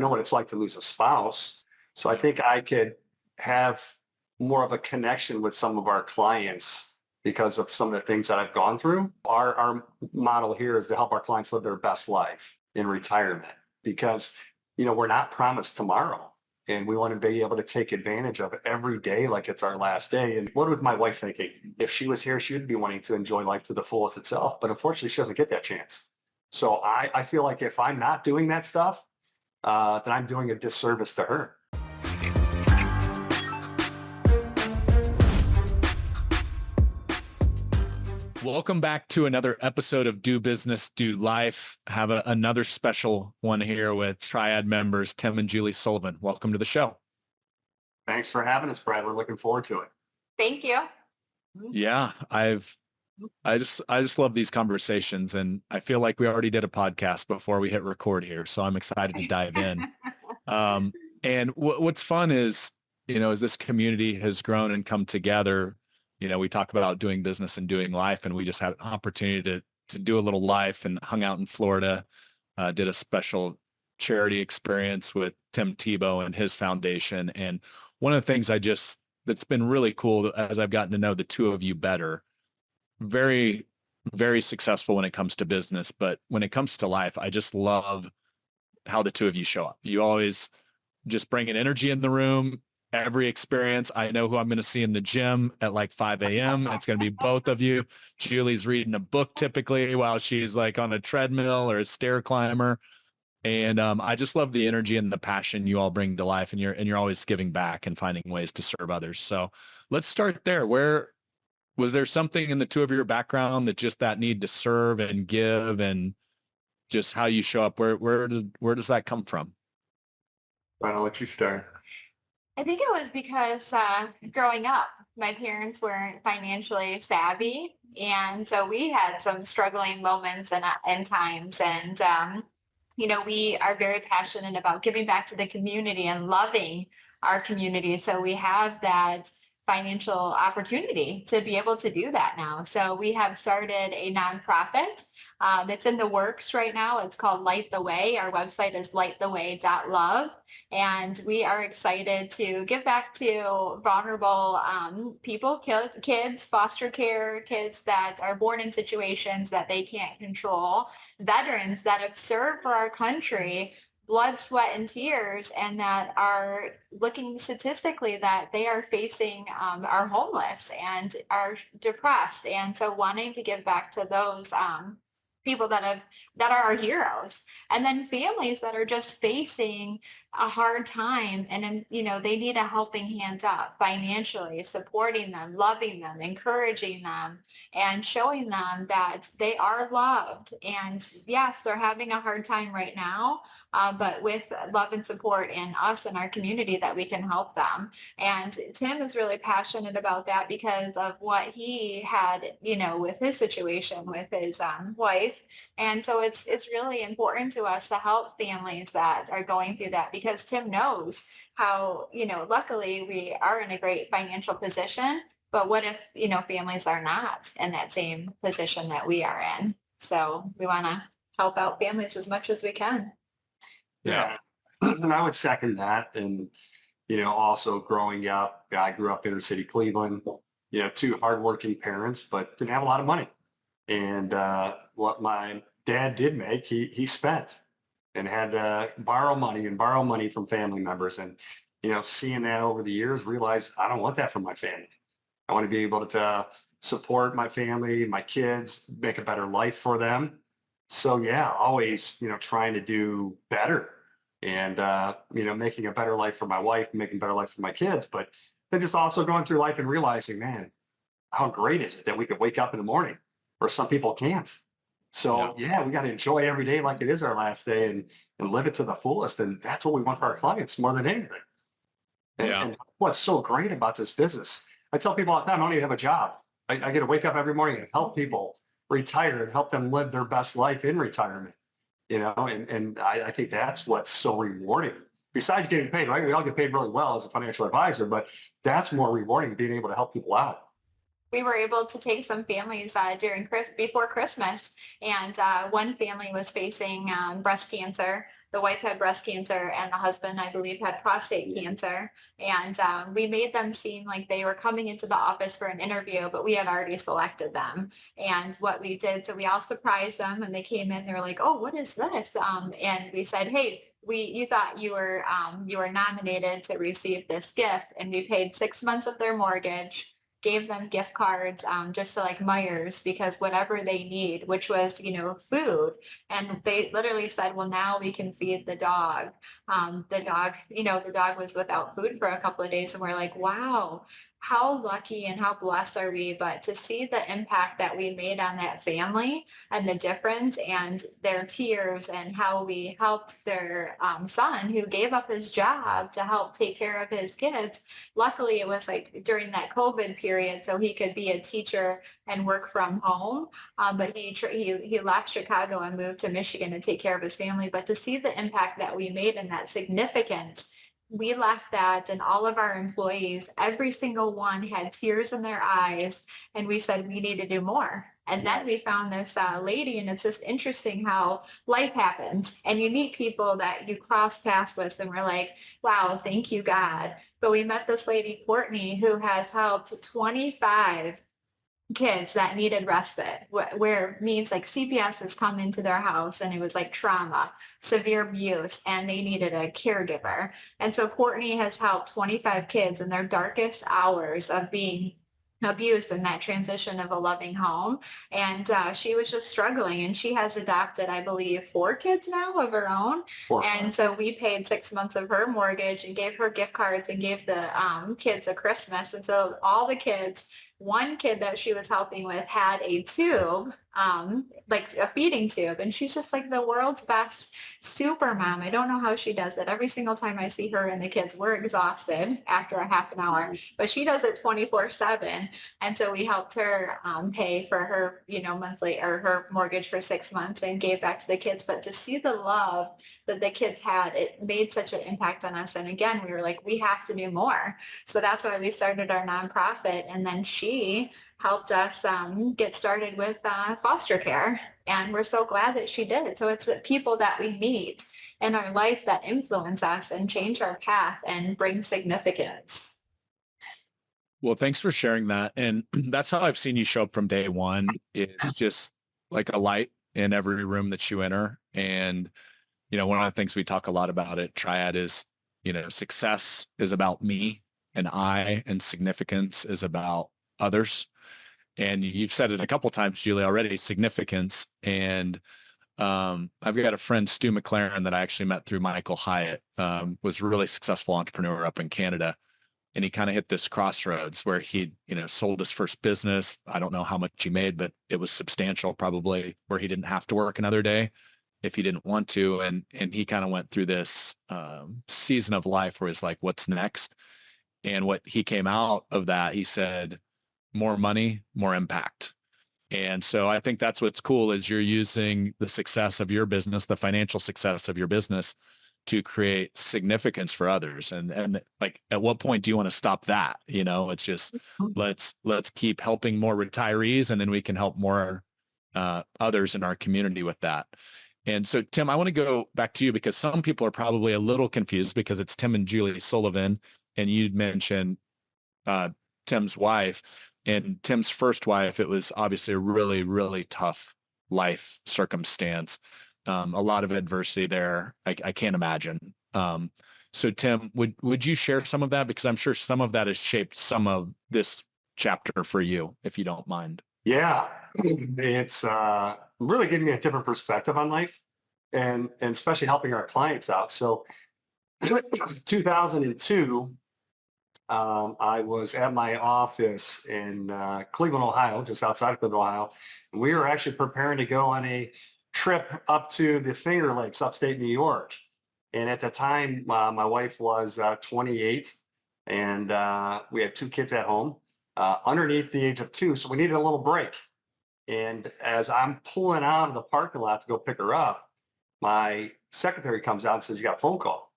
know what it's like to lose a spouse. So I think I could have more of a connection with some of our clients because of some of the things that I've gone through. Our model here is to help our clients live their best life in retirement because, we're not promised tomorrow. And we want to be able to take advantage of every day like it's our last day. And what was my wife thinking? If she was here, she would be wanting to enjoy life to the fullest itself. But unfortunately, she doesn't get that chance. So I feel like if I'm not doing that stuff, then I'm doing a disservice to her. Welcome back to another episode of Do Business, Do Life. Have another special one here with Triad members, Tim and Julie Sullivan. Welcome to the show. Thanks for having us, Brad. We're looking forward to it. Thank you. Yeah, I just love these conversations, and I feel like we already did a podcast before we hit record here, so I'm excited to dive in. And what's fun is, as this community has grown and come together, we talk about doing business and doing life, and we just had an opportunity to do a little life and hung out in Florida, did a special charity experience with Tim Tebow and his foundation. And one of the things that's been really cool as I've gotten to know the two of you better, very, very successful when it comes to business, but when it comes to life, I just love how the two of you show up. You always just bring an energy in the room. Every experience, I know who I'm going to see in the gym at like 5 a.m. It's going to be both of you. Julie's reading a book typically while she's like on a treadmill or a stair climber. And I just love the energy and the passion you all bring to life, and you're always giving back and finding ways to serve others. So let's start there. Was there something in the two of your background that need to serve and give, and just how you show up? Where does that come from? I'll let you start. I think it was because growing up, my parents weren't financially savvy. And so we had some struggling moments and times. And, we are very passionate about giving back to the community and loving our community. So we have that financial opportunity to be able to do that now. So we have started a nonprofit. It's in the works right now. It's called Light the Way. Our website is lighttheway.love. And we are excited to give back to vulnerable people, kids, foster care kids that are born in situations that they can't control, veterans that have served for our country, blood, sweat, and tears, and that are looking statistically that they are facing, are homeless and are depressed. And so wanting to give back to those people that are our heroes, and then families that are just facing a hard time, and they need a helping hand up financially, supporting them, loving them, encouraging them, and showing them that they are loved. And yes, they're having a hard time right now, but with love and support in us and our community, that we can help them. And Tim is really passionate about that because of what he had, with his situation with his wife. And so it's really important to us to help families that are going through that, because Tim knows how, luckily we are in a great financial position, but what if, families are not in that same position that we are in? So we want to help out families as much as we can. Yeah. And I would second that. And, also growing up, I grew up inner city Cleveland, two hardworking parents, but didn't have a lot of money. And what my dad did make, he spent and had to borrow money from family members. And, seeing that over the years, realized I don't want that from my family. I want to be able to support my family, my kids, make a better life for them. So yeah, always, trying to do better and, making a better life for my wife, making a better life for my kids. But then just also going through life and realizing, man, how great is it that we could wake up in the morning where some people can't. So yeah, we got to enjoy every day like it is our last day and live it to the fullest. And that's what we want for our clients more than anything. And what's so great about this business, I tell people all the time, I don't even have a job. I get to wake up every morning and help people retire and help them live their best life in retirement, and I think that's what's so rewarding. Besides getting paid, right? We all get paid really well as a financial advisor, but that's more rewarding, being able to help people out. We were able to take some families before Christmas, and one family was facing breast cancer. The wife had breast cancer and the husband, I believe, had prostate cancer. And we made them seem like they were coming into the office for an interview, but we had already selected them. And what we did, so we all surprised them and they came in, they were like, oh, what is this? And we said, hey, you thought you were nominated to receive this gift, and we paid 6 months of their mortgage, gave them gift cards, just to like Myers, because whatever they need, which was, food. And they literally said, well, now we can feed the dog. The dog was without food for a couple of days, and we're like, wow, how lucky and how blessed are we? But to see the impact that we made on that family and the difference and their tears and how we helped their son who gave up his job to help take care of his kids. Luckily, it was like during that COVID period, so he could be a teacher and work from home. But he left Chicago and moved to Michigan to take care of his family. But to see the impact that we made and that significance, we left that, and all of our employees, every single one had tears in their eyes, and we said we need to do more. And then we found this lady, and it's just interesting how life happens, and you meet people that you cross paths with, and we're like, wow, thank you, God. But we met this lady, Courtney, who has helped 25 kids that needed respite, where means like CPS has come into their house and it was like trauma, severe abuse, and they needed a caregiver. And so Courtney has helped 25 kids in their darkest hours of being abused in that transition of a loving home. And she was just struggling, and she has adopted, I believe, 4 kids now of her own. And so we paid 6 months of her mortgage and gave her gift cards and gave the kids a Christmas. And so all the kids, one kid that she was helping with had a tube, like a feeding tube. And she's just like the world's best super mom. I don't know how she does it. Every single time I see her and the kids, we're exhausted after a half an hour, but she does it 24/7. And so we helped her pay for her, monthly or her mortgage for 6 months and gave back to the kids. But to see the love that the kids had, it made such an impact on us. And again, we were like, we have to do more. So that's why we started our nonprofit. And then she helped us get started with foster care. And we're so glad that she did. So it's the people that we meet in our life that influence us and change our path and bring significance. Well, thanks for sharing that. And that's how I've seen you show up from day one. It's just like a light in every room that you enter. And, one of the things we talk a lot about at Triad is, success is about me and I, and significance is about others. And you've said it a couple times, Julie, already, significance. And I've got a friend, Stu McLaren, that I actually met through Michael Hyatt, was a really successful entrepreneur up in Canada. And he kind of hit this crossroads where he, sold his first business. I don't know how much he made, but it was substantial, probably, where he didn't have to work another day if he didn't want to. And he kind of went through this season of life where he's like, what's next? And what he came out of that, he said, more money, more impact. And so I think that's what's cool is you're using the success of your business, the financial success of your business, to create significance for others. And like, at what point do you want to stop that? It's just, let's keep helping more retirees, and then we can help more others in our community with that. And so, Tim, I want to go back to you because some people are probably a little confused because it's Tim and Julie Sullivan, and you'd mentioned Tim's wife. And Tim's first wife, it was obviously a really, really tough life circumstance. A lot of adversity there. I can't imagine. So Tim, would you share some of that? Because I'm sure some of that has shaped some of this chapter for you, if you don't mind. Yeah, it's really giving me a different perspective on life, and especially helping our clients out. So 2002, I was at my office in Cleveland, Ohio, just outside of Cleveland, Ohio. And we were actually preparing to go on a trip up to the Finger Lakes, upstate New York. And at the time, my wife was 28, and we had 2 kids at home underneath the age of 2. So we needed a little break. And as I'm pulling out of the parking lot to go pick her up, my secretary comes out and says, you got a phone call.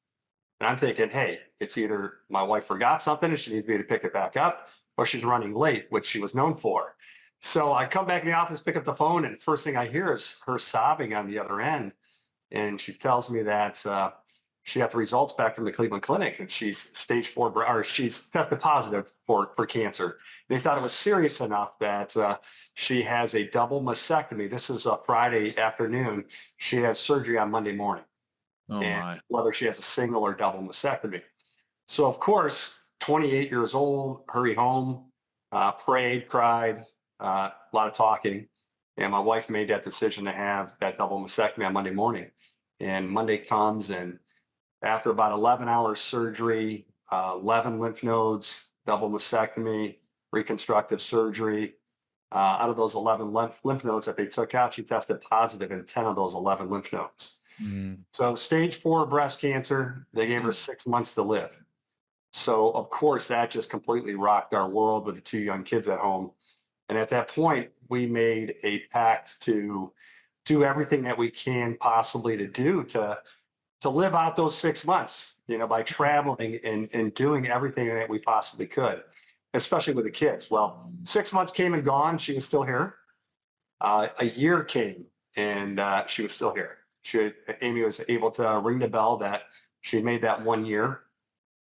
And I'm thinking, hey, it's either my wife forgot something and she needs me to pick it back up, or she's running late, which she was known for. So I come back in the office, pick up the phone, and first thing I hear is her sobbing on the other end. and she tells me that she got the results back from the Cleveland Clinic, and she's stage 4, or she's tested positive for cancer. They thought it was serious enough that she has a double mastectomy. This is a Friday afternoon. She has surgery on Monday morning, Oh and my. whether she has a single or double mastectomy. So of course, 28 years old, hurry home, prayed, cried, a lot of talking. And my wife made that decision to have that double mastectomy on Monday morning. And Monday comes, and after about 11 hours surgery, 11 lymph nodes, double mastectomy, reconstructive surgery. Out of those 11 lymph nodes that they took out, she tested positive in 10 of those 11 lymph nodes. Mm. So stage 4 breast cancer, they gave her 6 months to live. So of course, that just completely rocked our world with the 2 young kids at home. And at that point, we made a pact to do everything that we can possibly to do to live out those 6 months, by traveling and doing everything that we possibly could, especially with the kids. Well, 6 months came and gone. She was still here. A year came, and she was still here. Amy was able to ring the bell that she made that 1 year.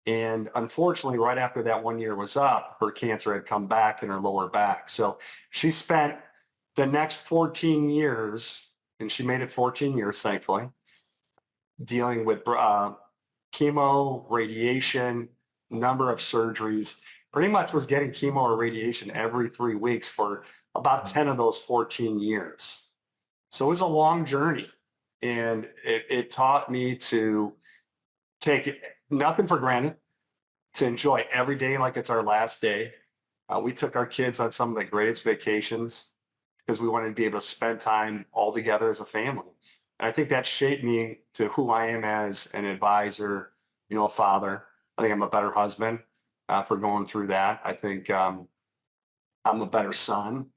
And unfortunately, right after that 1 year was up, her cancer had come back in her lower back. So she spent the next 14 years, and she made it 14 years, thankfully, dealing with chemo, radiation, number of surgeries. Pretty much was getting chemo or radiation every 3 weeks for about 10 of those 14 years. So it was a long journey. And it taught me to take nothing for granted, to enjoy every day like it's our last day. We took our kids on some of the greatest vacations because we wanted to be able to spend time all together as a family. And I think that shaped me to who I am as an advisor, a father. I think I'm a better husband for going through that. I think I'm a better son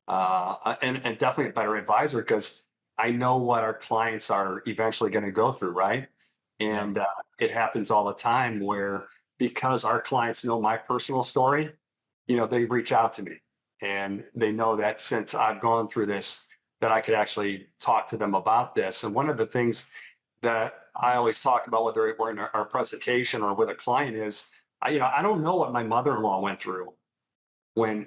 and definitely a better advisor because I know what our clients are eventually going to go through, right? And it happens all the time where because our clients know my personal story, they reach out to me and they know that since I've gone through this, that I could actually talk to them about this. And one of the things that I always talk about, whether we're in our presentation or with a client, is I don't know what my mother-in-law went through when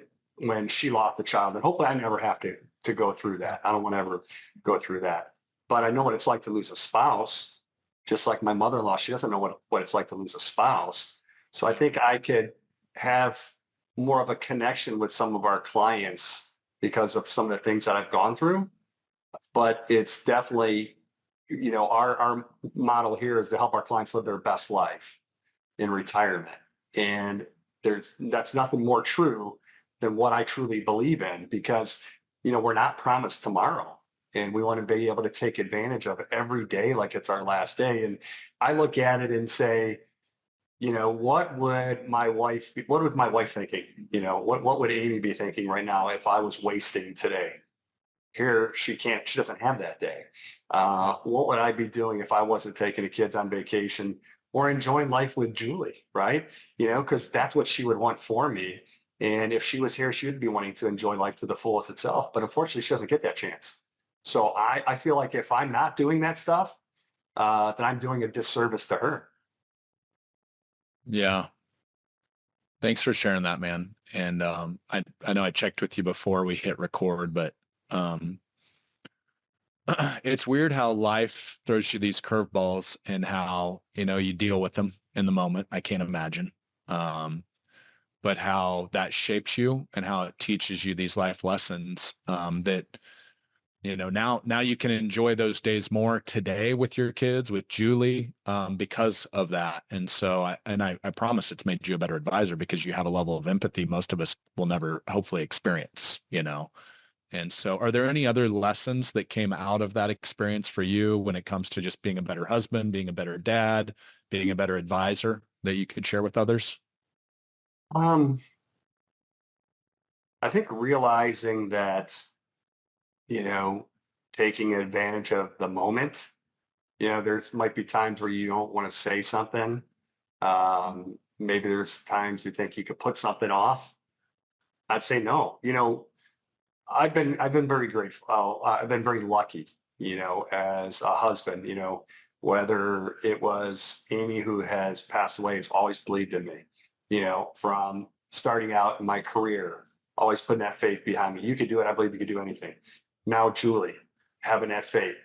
she lost a child, and hopefully I never have to go through that. I don't want to ever go through that. But I know what it's like to lose a spouse, just like my mother-in-law. She doesn't know what it's like to lose a spouse. So I think I could have more of a connection with some of our clients because of some of the things that I've gone through. But it's definitely, our model here is to help our clients live their best life in retirement. And that's nothing more true than what I truly believe in because, we're not promised tomorrow. And we want to be able to take advantage of every day like it's our last day. And I look at it and say, what was my wife thinking? What would Amy be thinking right now if I was wasting today? Here, she doesn't have that day. What would I be doing if I wasn't taking the kids on vacation or enjoying life with Julie, right? Because that's what she would want for me. And if she was here, she would be wanting to enjoy life to the fullest itself. But unfortunately, she doesn't get that chance. So I feel like if I'm not doing that stuff, then I'm doing a disservice to her. Yeah. Thanks for sharing that, man. And I know I checked with you before we hit record, but um, it's weird how life throws you these curveballs and how, you deal with them in the moment. I can't imagine. But how that shapes you and how it teaches you these life lessons that, now you can enjoy those days more today with your kids, with Julie, because of that. And so I promise it's made you a better advisor because you have a level of empathy most of us will never hopefully experience, And so are there any other lessons that came out of that experience for you when it comes to just being a better husband, being a better dad, being a better advisor that you could share with others? I think realizing that, taking advantage of the moment, there's might be times where you don't want to say something. Maybe there's times you think you could put something off. I'd say no. I've been very grateful. I've been very lucky as a husband, whether it was Amy who has passed away, has always believed in me, from starting out in my career, always putting that faith behind me. You could do it. I believe you could do anything. Now, Julie, having that faith,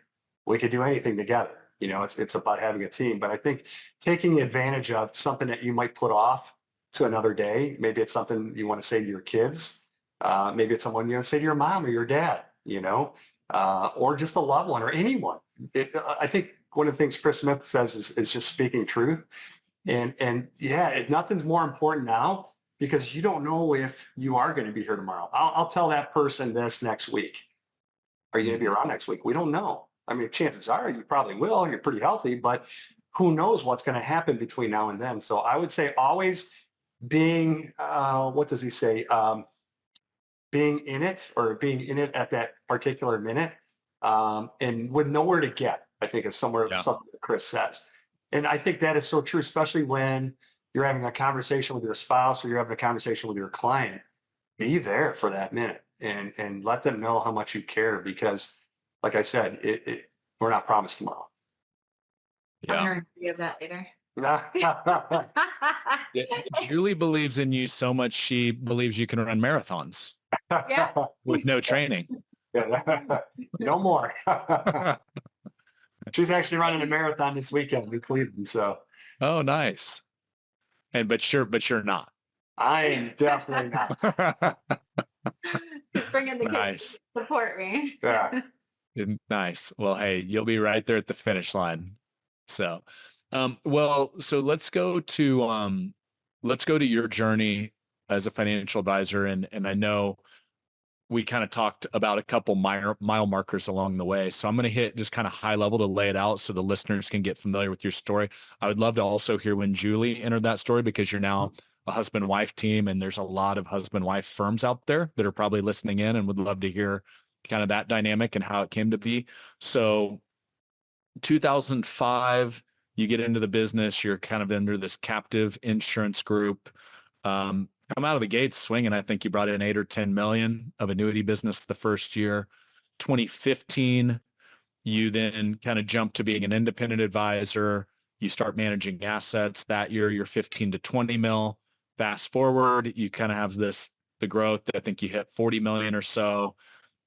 we could do anything together. It's about having a team, but I think taking advantage of something that you might put off to another day. Maybe it's something you want to say to your kids. Maybe it's someone you want to say to your mom or your dad, or just a loved one or anyone. I think one of the things Chris Smith says is just speaking truth. And yeah, nothing's more important now because you don't know if you are going to be here tomorrow. I'll tell that person this next week. Are you going to be around next week? We don't know. I mean, chances are you probably will. You're pretty healthy, but who knows what's going to happen between now and then. So I would say always being, what does he say? Being in it at that particular minute and with nowhere to get, I think is something that Chris says. And I think that is so true, especially when you're having a conversation with your spouse or you're having a conversation with your client. Be there for that minute and let them know how much you care because, like I said, we're not promised tomorrow. I'm going to give that later. Julie believes in you so much she believes you can run marathons with no training. No more. She's actually running a marathon this weekend in Cleveland. So. Oh, nice. But you're not. I am definitely not. Just bringing the kids to support me. Yeah. Nice. Well, hey, you'll be right there at the finish line. So, so let's go to your journey as a financial advisor. And I know we kind of talked about a couple mile markers along the way. So I'm going to hit just kind of high level to lay it out so the listeners can get familiar with your story. I would love to also hear when Julie entered that story because you're now a husband-wife team and there's a lot of husband-wife firms out there that are probably listening in and would love to hear kind of that dynamic and how it came to be. So 2005, you get into the business, you're kind of under this captive insurance group. Come out of the gates swinging. I think you brought in 8 or 10 million of annuity business the first year. 2015, you then kind of jump to being an independent advisor. You start managing assets. That year, you're 15 to 20 mil. Fast forward, you kind of have the growth. I think you hit 40 million or so.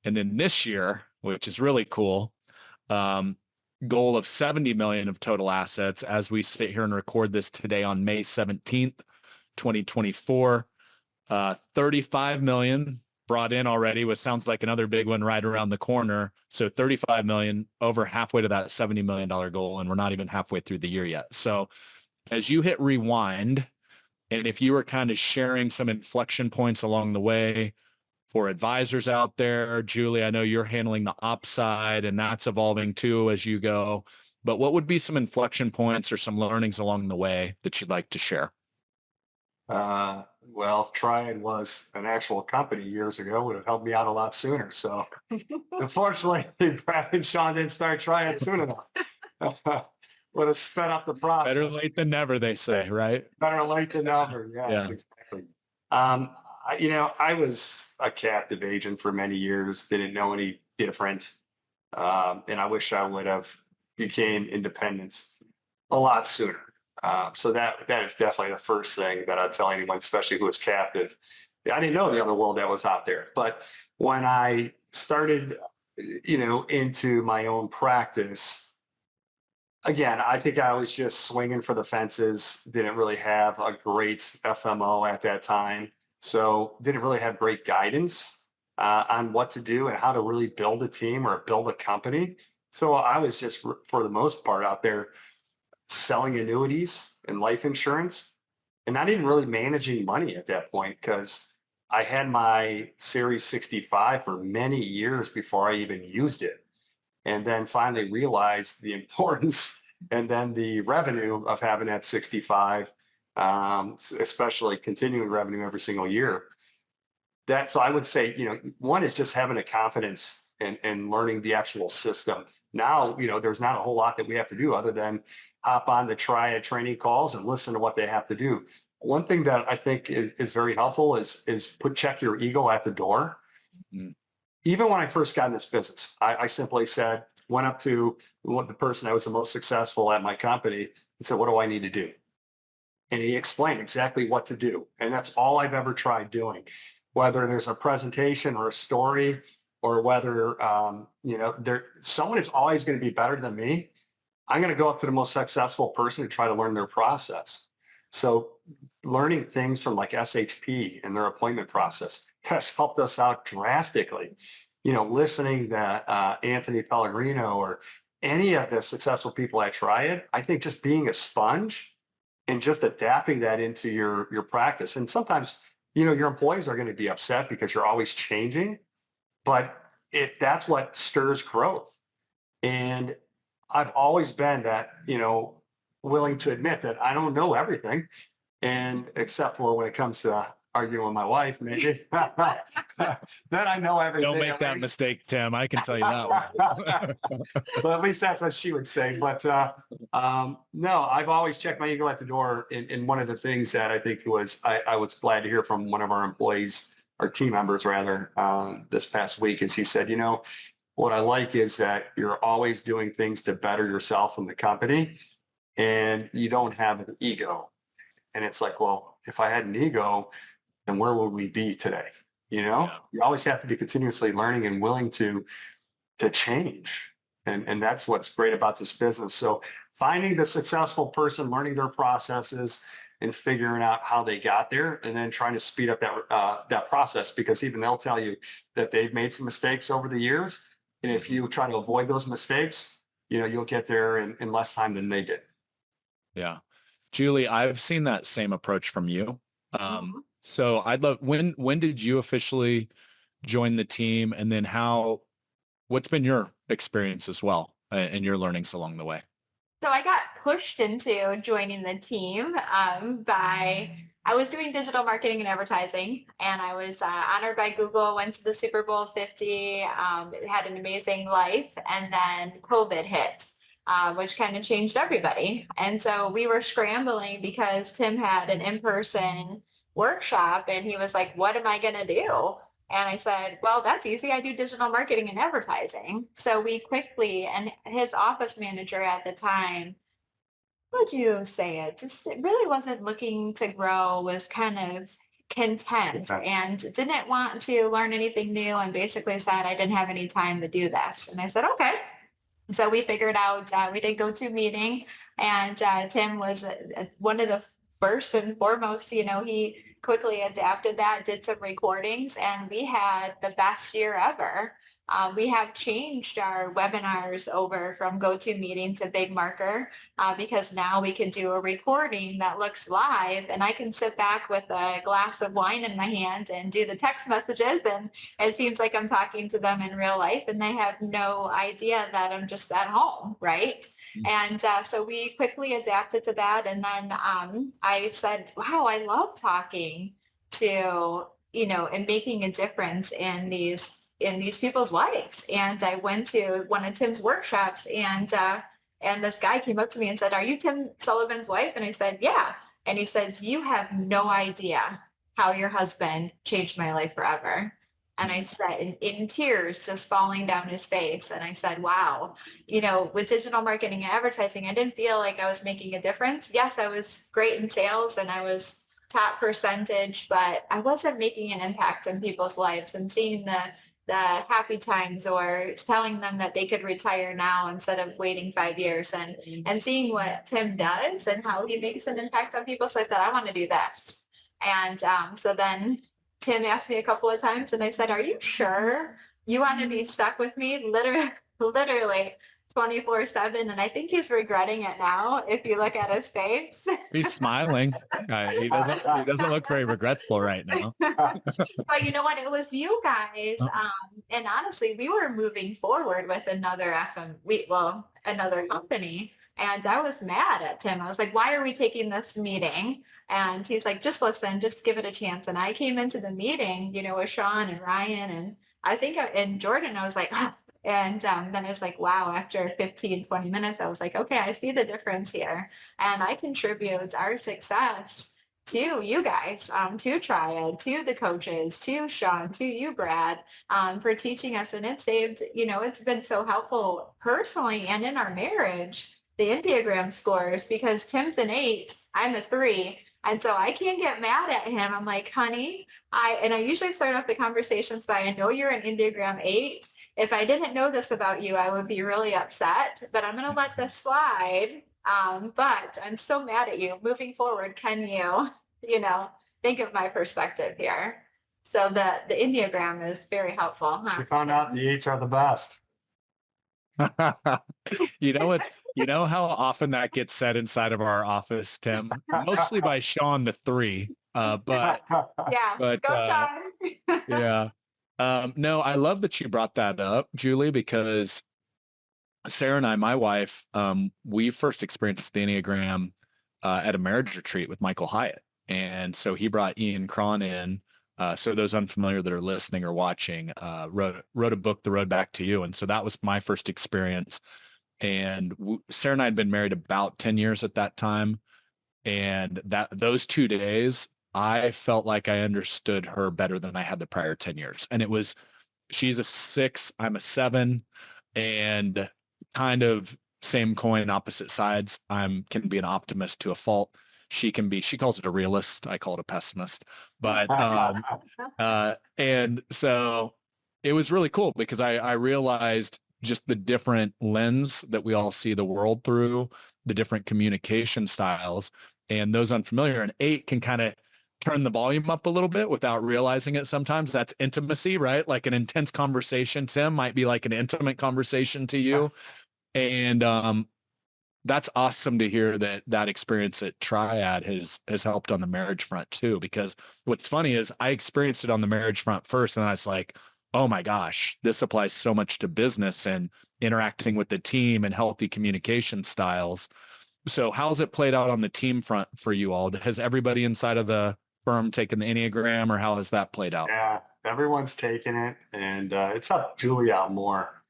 And then this year, which is really cool, goal of 70 million of total assets as we sit here and record this today on May 17th, 2024. 35 million brought in already, which sounds like another big one right around the corner. So 35 million, over halfway to that $70 million goal. And we're not even halfway through the year yet. So as you hit rewind, and if you were kind of sharing some inflection points along the way for advisors out there, Julie, I know you're handling the ops side and that's evolving too as you go, but what would be some inflection points or some learnings along the way that you'd like to share? Well, Triad was an actual company years ago, would have helped me out a lot sooner. So unfortunately, Brad and Sean didn't start Triad soon enough. Would have sped up the process. Better late than never, they say, right? Better late than never. Yes, exactly. I was a captive agent for many years, didn't know any different. And I wish I would have became independent a lot sooner. So that is definitely the first thing that I'd tell anyone, especially who is captive. I didn't know the other world that was out there. But when I started, into my own practice, again, I think I was just swinging for the fences, didn't really have a great FMO at that time. So didn't really have great guidance on what to do and how to really build a team or build a company. So I was just, for the most part, out there selling annuities and life insurance and not even really managing money at that point because I had my Series 65 for many years before I even used it. And then finally realized the importance and then the revenue of having that 65, especially continuing revenue every single year. So I would say, one is just having a confidence and learning the actual system. Now, there's not a whole lot that we have to do other than hop on the Triad training calls and listen to what they have to do. One thing that I think is very helpful is check your ego at the door. Mm-hmm. Even when I first got in this business, I simply said, went up to the person that was the most successful at my company and said, what do I need to do? And he explained exactly what to do. And that's all I've ever tried doing, whether there's a presentation or a story, or whether, someone is always going to be better than me. I'm going to go up to the most successful person and try to learn their process. So learning things from like SHP and their appointment process has helped us out drastically. Listening to Anthony Pellegrino or any of the successful people at Triad, I think just being a sponge and just adapting that into your practice. And sometimes, your employees are going to be upset because you're always changing, but that's what stirs growth. And I've always been that, willing to admit that I don't know everything. And except for when it comes to arguing with my wife, maybe, then I know everything. Don't make that mistake, Tim. I can tell you that one. Well, at least that's what she would say. But no, I've always checked my ego at the door. And one of the things that I think I was glad to hear from one of our employees, our team members rather, this past week is he said, what I like is that you're always doing things to better yourself and the company, and you don't have an ego. And it's like, well, if I had an ego, then where would we be today? You always have to be continuously learning and willing to change. And that's what's great about this business. So finding the successful person, learning their processes and figuring out how they got there, and then trying to speed up that process, because even they'll tell you that they've made some mistakes over the years. And if you try to avoid those mistakes, you'll get there in less time than they did. Yeah. Julie, I've seen that same approach from you. So I'd love, when did you officially join the team, and then what's been your experience as well and your learnings along the way? So I got pushed into joining the team I was doing digital marketing and advertising, and I was honored by Google, went to the Super Bowl 50, had an amazing life, and then COVID hit, which kind of changed everybody. And so we were scrambling because Tim had an in-person workshop, and he was like, what am I going to do? And I said, well, that's easy. I do digital marketing and advertising. So we quickly, and his office manager at the time, would you say it really wasn't looking to grow, was kind of content and didn't want to learn anything new, and basically said I didn't have any time to do this. And I said, okay. So we figured out, we did go to a meeting, and Tim was one of the first and foremost, he quickly adapted that, did some recordings, and we had the best year ever. We have changed our webinars over from GoToMeeting to Big Marker because now we can do a recording that looks live, and I can sit back with a glass of wine in my hand and do the text messages, and it seems like I'm talking to them in real life, and they have no idea that I'm just at home, right? And so we quickly adapted to that. And then I said, wow, I love talking to, and making a difference in these people's lives. And I went to one of Tim's workshops, and this guy came up to me and said, are you Tim Sullivan's wife? And I said, yeah. And he says, you have no idea how your husband changed my life forever. And I said, in tears just falling down his face. And I said, wow, with digital marketing and advertising, I didn't feel like I was making a difference. Yes, I was great in sales and I was top percentage, but I wasn't making an impact in people's lives, and seeing the happy times, or telling them that they could retire now instead of waiting 5 years, and seeing what Tim does and how he makes an impact on people. So I said, I want to do this. And so then Tim asked me a couple of times, and I said, are you sure you want to be stuck with me literally 24/7? And I think he's regretting it now. If you look at his face, he's smiling. He doesn't look very regretful right now. But you know what? It was you guys. And honestly, we were moving forward with another another company. And I was mad at Tim. I was like, why are we taking this meeting? And he's like, just listen, just give it a chance. And I came into the meeting, with Sean and Ryan, and I think in Jordan, I was like, oh. And then I was like, wow, after 15, 20 minutes, I was like, okay, I see the difference here. And I contribute our success to you guys, to Triad, to the coaches, to Sean, to you, Brad, for teaching us. And it saved, it's been so helpful personally and in our marriage, the Enneagram scores, because Tim's an 8, I'm a 3. And so I can't get mad at him. I'm like, honey, I usually start off the conversations by, I know you're an Enneagram 8. If I didn't know this about you, I would be really upset, but I'm going to let this slide. But I'm so mad at you. Moving forward, can you, think of my perspective here? So the Enneagram is very helpful. Huh? She found out the 8s are the best. You know how often that gets said inside of our office, Tim, mostly by Sean the 3. But yeah, but go Sean. yeah. No, I love that you brought that up, Julie, because Sarah and I, my wife, we first experienced the Enneagram at a marriage retreat with Michael Hyatt. And so he brought Ian Cron in. So those unfamiliar that are listening or watching, wrote a book, The Road Back to You. And so that was my first experience. And Sarah and I had been married about 10 years at that time. And those 2 days, I felt like I understood her better than I had the prior 10 years. And it was, she's a 6, I'm a 7, and kind of same coin, opposite sides. Can be an optimist to a fault. She calls it a realist. I call it a pessimist. But, and so it was really cool because I realized just the different lens that we all see the world through, the different communication styles, and those unfamiliar. An 8 can kind of turn the volume up a little bit without realizing it. Sometimes that's intimacy, right? Like an intense conversation, Tim, might be like an intimate conversation to you. Yes. And that's awesome to hear that experience at Triad has helped on the marriage front too, because what's funny is I experienced it on the marriage front first. And I was like, oh my gosh, this applies so much to business and interacting with the team and healthy communication styles. So how's it played out on the team front for you all? Has everybody inside of the firm taken the Enneagram, or how has that played out? Yeah, everyone's taken it, and it's helped Julie out more,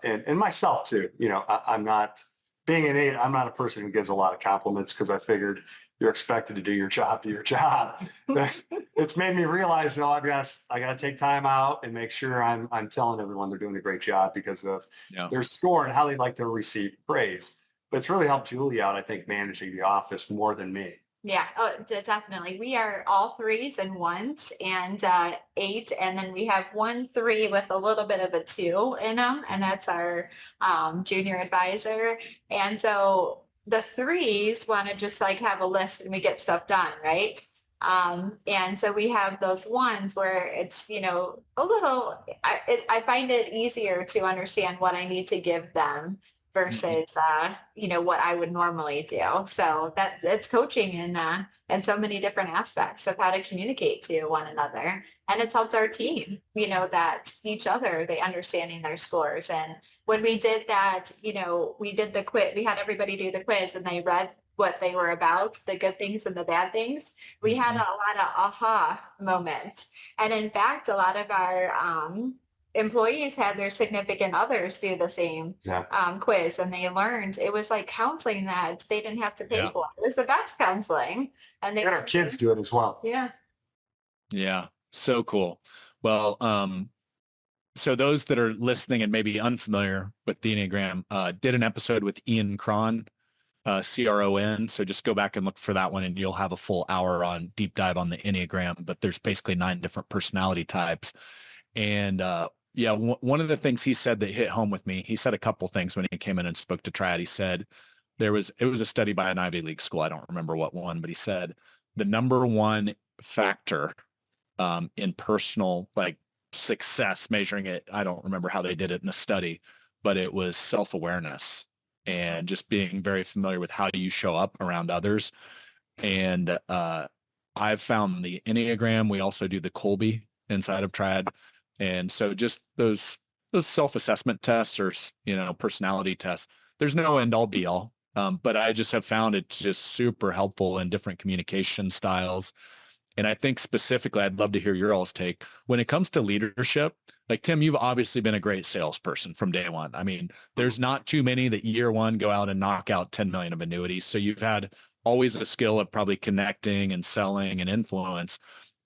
and myself too. I'm not, being an 8, I'm not a person who gives a lot of compliments because I figured you're expected to do your job, It's made me realize, I got to take time out and make sure I'm telling everyone they're doing a great job because of their score and how they like to receive praise. But it's really helped Julie out, I think, managing the office more than me. Yeah, definitely. We are all 3s and 1s and 8, and then we have 1 3 with a little bit of a 2 in them, and that's our junior advisor. And so the 3s want to just like have a list and we get stuff done, right? And so we have those ones where it's, a little, I find it easier to understand what I need to give them versus, what I would normally do. So it's coaching in so many different aspects of how to communicate to one another. And it's helped our team, that each other, they understanding their scores. And when we did that, we did the quiz, we had everybody do the quiz and they read what they were about, the good things and the bad things. We had a lot of aha moments. And in fact, a lot of our, employees had their significant others do the same quiz, and they learned it was like counseling that they didn't have to pay for. It was the best counseling, and they had our kids do it as well. Yeah, so cool. Well, so those that are listening and maybe unfamiliar with the Enneagram, did an episode with Ian Cron, CRON. So just go back and look for that one, and you'll have a full hour on deep dive on the Enneagram. But there's basically 9 different personality types, and one of the things he said that hit home with me, he said a couple things when he came in and spoke to Triad. He said it was a study by an Ivy League school. I don't remember what one, but he said the number one factor in personal success, measuring it, I don't remember how they did it in the study, but it was self-awareness and just being very familiar with how do you show up around others. And I've found the Enneagram. We also do the Colby inside of Triad. And so just those self-assessment tests or, personality tests, there's no end all be all. But I just have found it just super helpful in different communication styles. And I think specifically, I'd love to hear your all's take when it comes to leadership. Like Tim, you've obviously been a great salesperson from day one. I mean, there's not too many that year one go out and knock out 10 million of annuities. So you've had always a skill of probably connecting and selling and influence.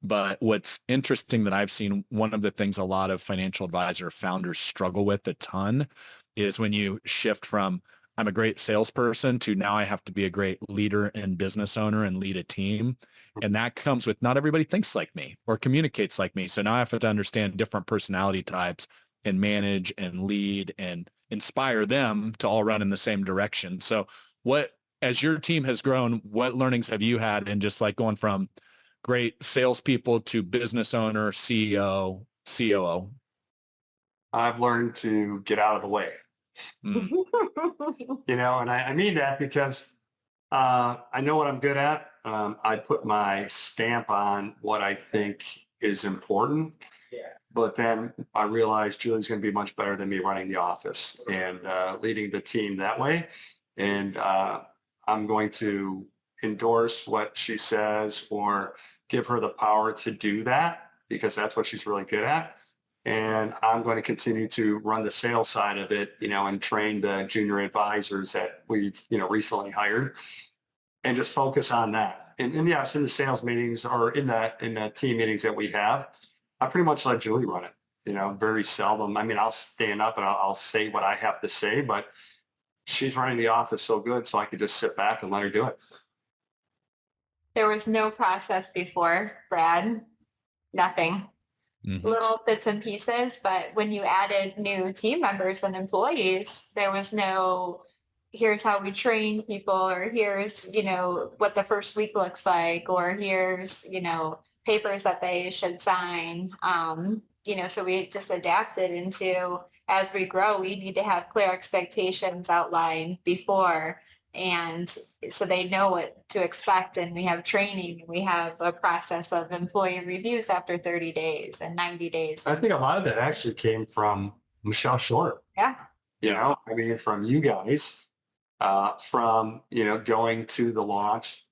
But what's interesting that I've seen, one of the things a lot of financial advisor founders struggle with a ton is when you shift from I'm a great salesperson to now I have to be a great leader and business owner and lead a team. And that comes with not everybody thinks like me or communicates like me. So now I have to understand different personality types and manage and lead and inspire them to all run in the same direction. So as your team has grown, what learnings have you had in just like going from great salespeople to business owner, CEO, COO? I've learned to get out of the way, Mm, and I mean that because I know what I'm good at. I put my stamp on what I think is important. But then I realized Julie's going to be much better than me running the office and leading the team that way. And I'm going to endorse what she says or give her the power to do that because that's what she's really good at. And I'm going to continue to run the sales side of it, and train the junior advisors that we've, recently hired and just focus on that. And yes, in the sales meetings or in the team meetings that we have, I pretty much let Julie run it, very seldom. I mean, I'll stand up and I'll say what I have to say, but she's running the office so good, so I could just sit back and let her do it. There was no process before, Brad. Nothing. mhm. Little bits and pieces, but when you added new team members and employees, there was no, here's how we train people, or here's, what the first week looks like, or here's, papers that they should sign. So we just adapted into, as we grow, we need to have clear expectations outlined before. And so they know what to expect. And we have training. We have a process of employee reviews after 30 days and 90 days. I think a lot of that actually came from Michelle Short, Yeah. I mean, from you guys, from, going to the launch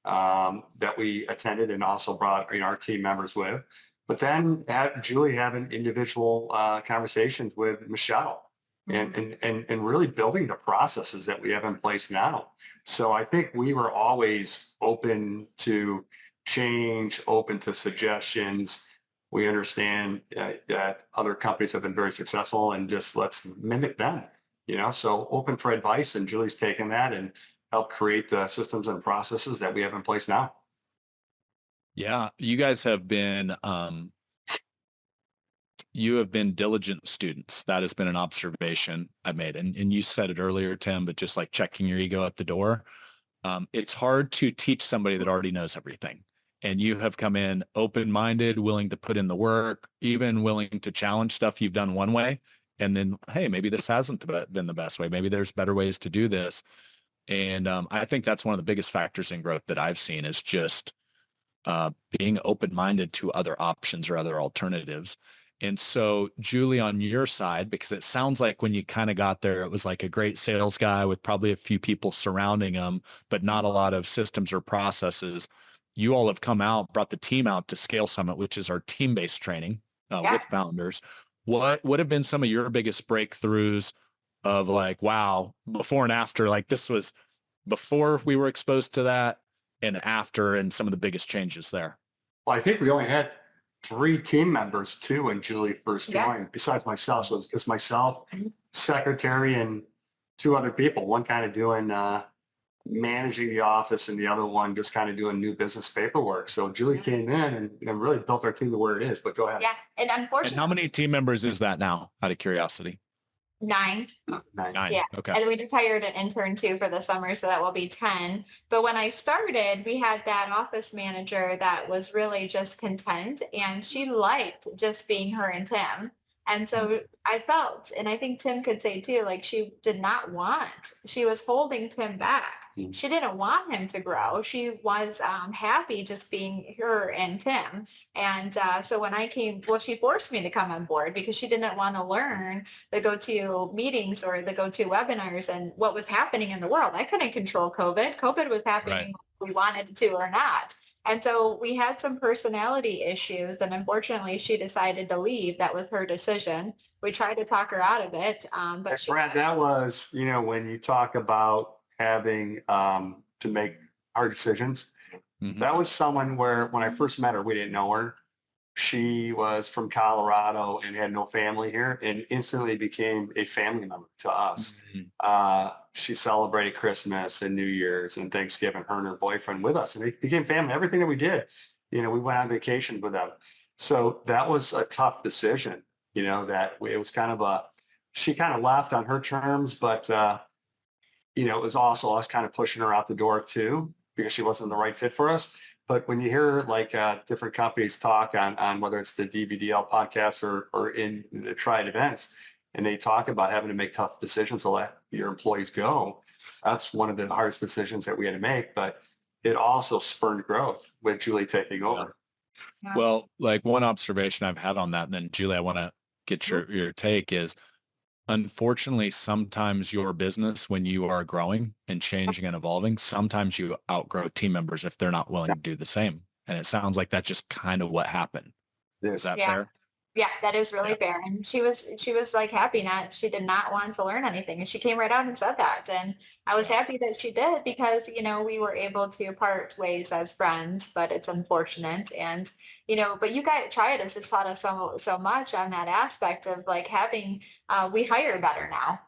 that we attended and also brought our team members with, but then Julie having individual conversations with Michelle and really building the processes that we have in place now. So I think we were always open to change, open to suggestions. We understand that other companies have been very successful and just let's mimic them, so open for advice, and Julie's taken that and helped create the systems and processes that we have in place now. Yeah, you guys have been diligent students. That has been an observation I made. And you said it earlier, Tim, but just like checking your ego at the door. It's hard to teach somebody that already knows everything. And you have come in open-minded, willing to put in the work, even willing to challenge stuff you've done one way. And then, hey, maybe this hasn't been the best way. Maybe there's better ways to do this. And I think that's one of the biggest factors in growth that I've seen is just being open-minded to other options or other alternatives. And so, Julie, on your side, because it sounds like when you kind of got there, it was like a great sales guy with probably a few people surrounding him, but not a lot of systems or processes. You all have come out, brought the team out to Scale Summit, which is our team-based training with founders. What would have been some of your biggest breakthroughs of like, wow, before and after, like this was before we were exposed to that and after, and some of the biggest changes there? Well, I think we only had 3 team members too when Julie first joined, besides myself. So it's myself, secretary, and 2 other people, one kind of doing managing the office and the other one just kind of doing new business paperwork. So Julie came in and really built our team to where it is. But go ahead. Yeah. And unfortunately, And how many team members is that now, out of curiosity? 9. 9. Yeah. Okay. And we just hired an intern too for the summer. So that will be 10. But when I started, we had that office manager that was really just content, and she liked just being her and Tim. And so I felt, and I think Tim could say too, like she was holding Tim back. She didn't want him to grow. She was happy just being her and Tim. And so when I came, she forced me to come on board because she didn't want to learn the go-to meetings or the go-to webinars and what was happening in the world. I couldn't control COVID. COVID was happening whether we wanted to or not. And so we had some personality issues, and unfortunately she decided to leave. That was her decision. We tried to talk her out of it. Brad, that was, when you talk about having to make hard decisions. Mhm. That was someone where when I first met her, we didn't know her. She was from Colorado and had no family here and instantly became a family member to us. Mhm. She celebrated Christmas and New Year's and Thanksgiving, her and her boyfriend with us. And they became family. Everything that we did, we went on vacation with them. So that was a tough decision, that it was kind of she kind of left on her terms, but, it was also us kind of pushing her out the door too, because she wasn't the right fit for us. But when you hear like different companies talk on whether it's the DBDL podcast or in the Triad events, and they talk about having to make tough decisions to let your employees go, that's one of the hardest decisions that we had to make. But it also spurred growth with Julie taking over. Yeah. Well, like one observation I've had on that, and then Julie, I want to get your take is, unfortunately, sometimes your business, when you are growing and changing and evolving, sometimes you outgrow team members if they're not willing to do the same. And it sounds like that's just kind of what happened. Is that Yeah. fair? Yeah, that is really fair. And she was like happy she did not want to learn anything. And she came right out and said that. And I was happy that she did because, we were able to part ways as friends, but it's unfortunate. And, but you guys, Triad has just taught us so much on that aspect of like having, we hire better now.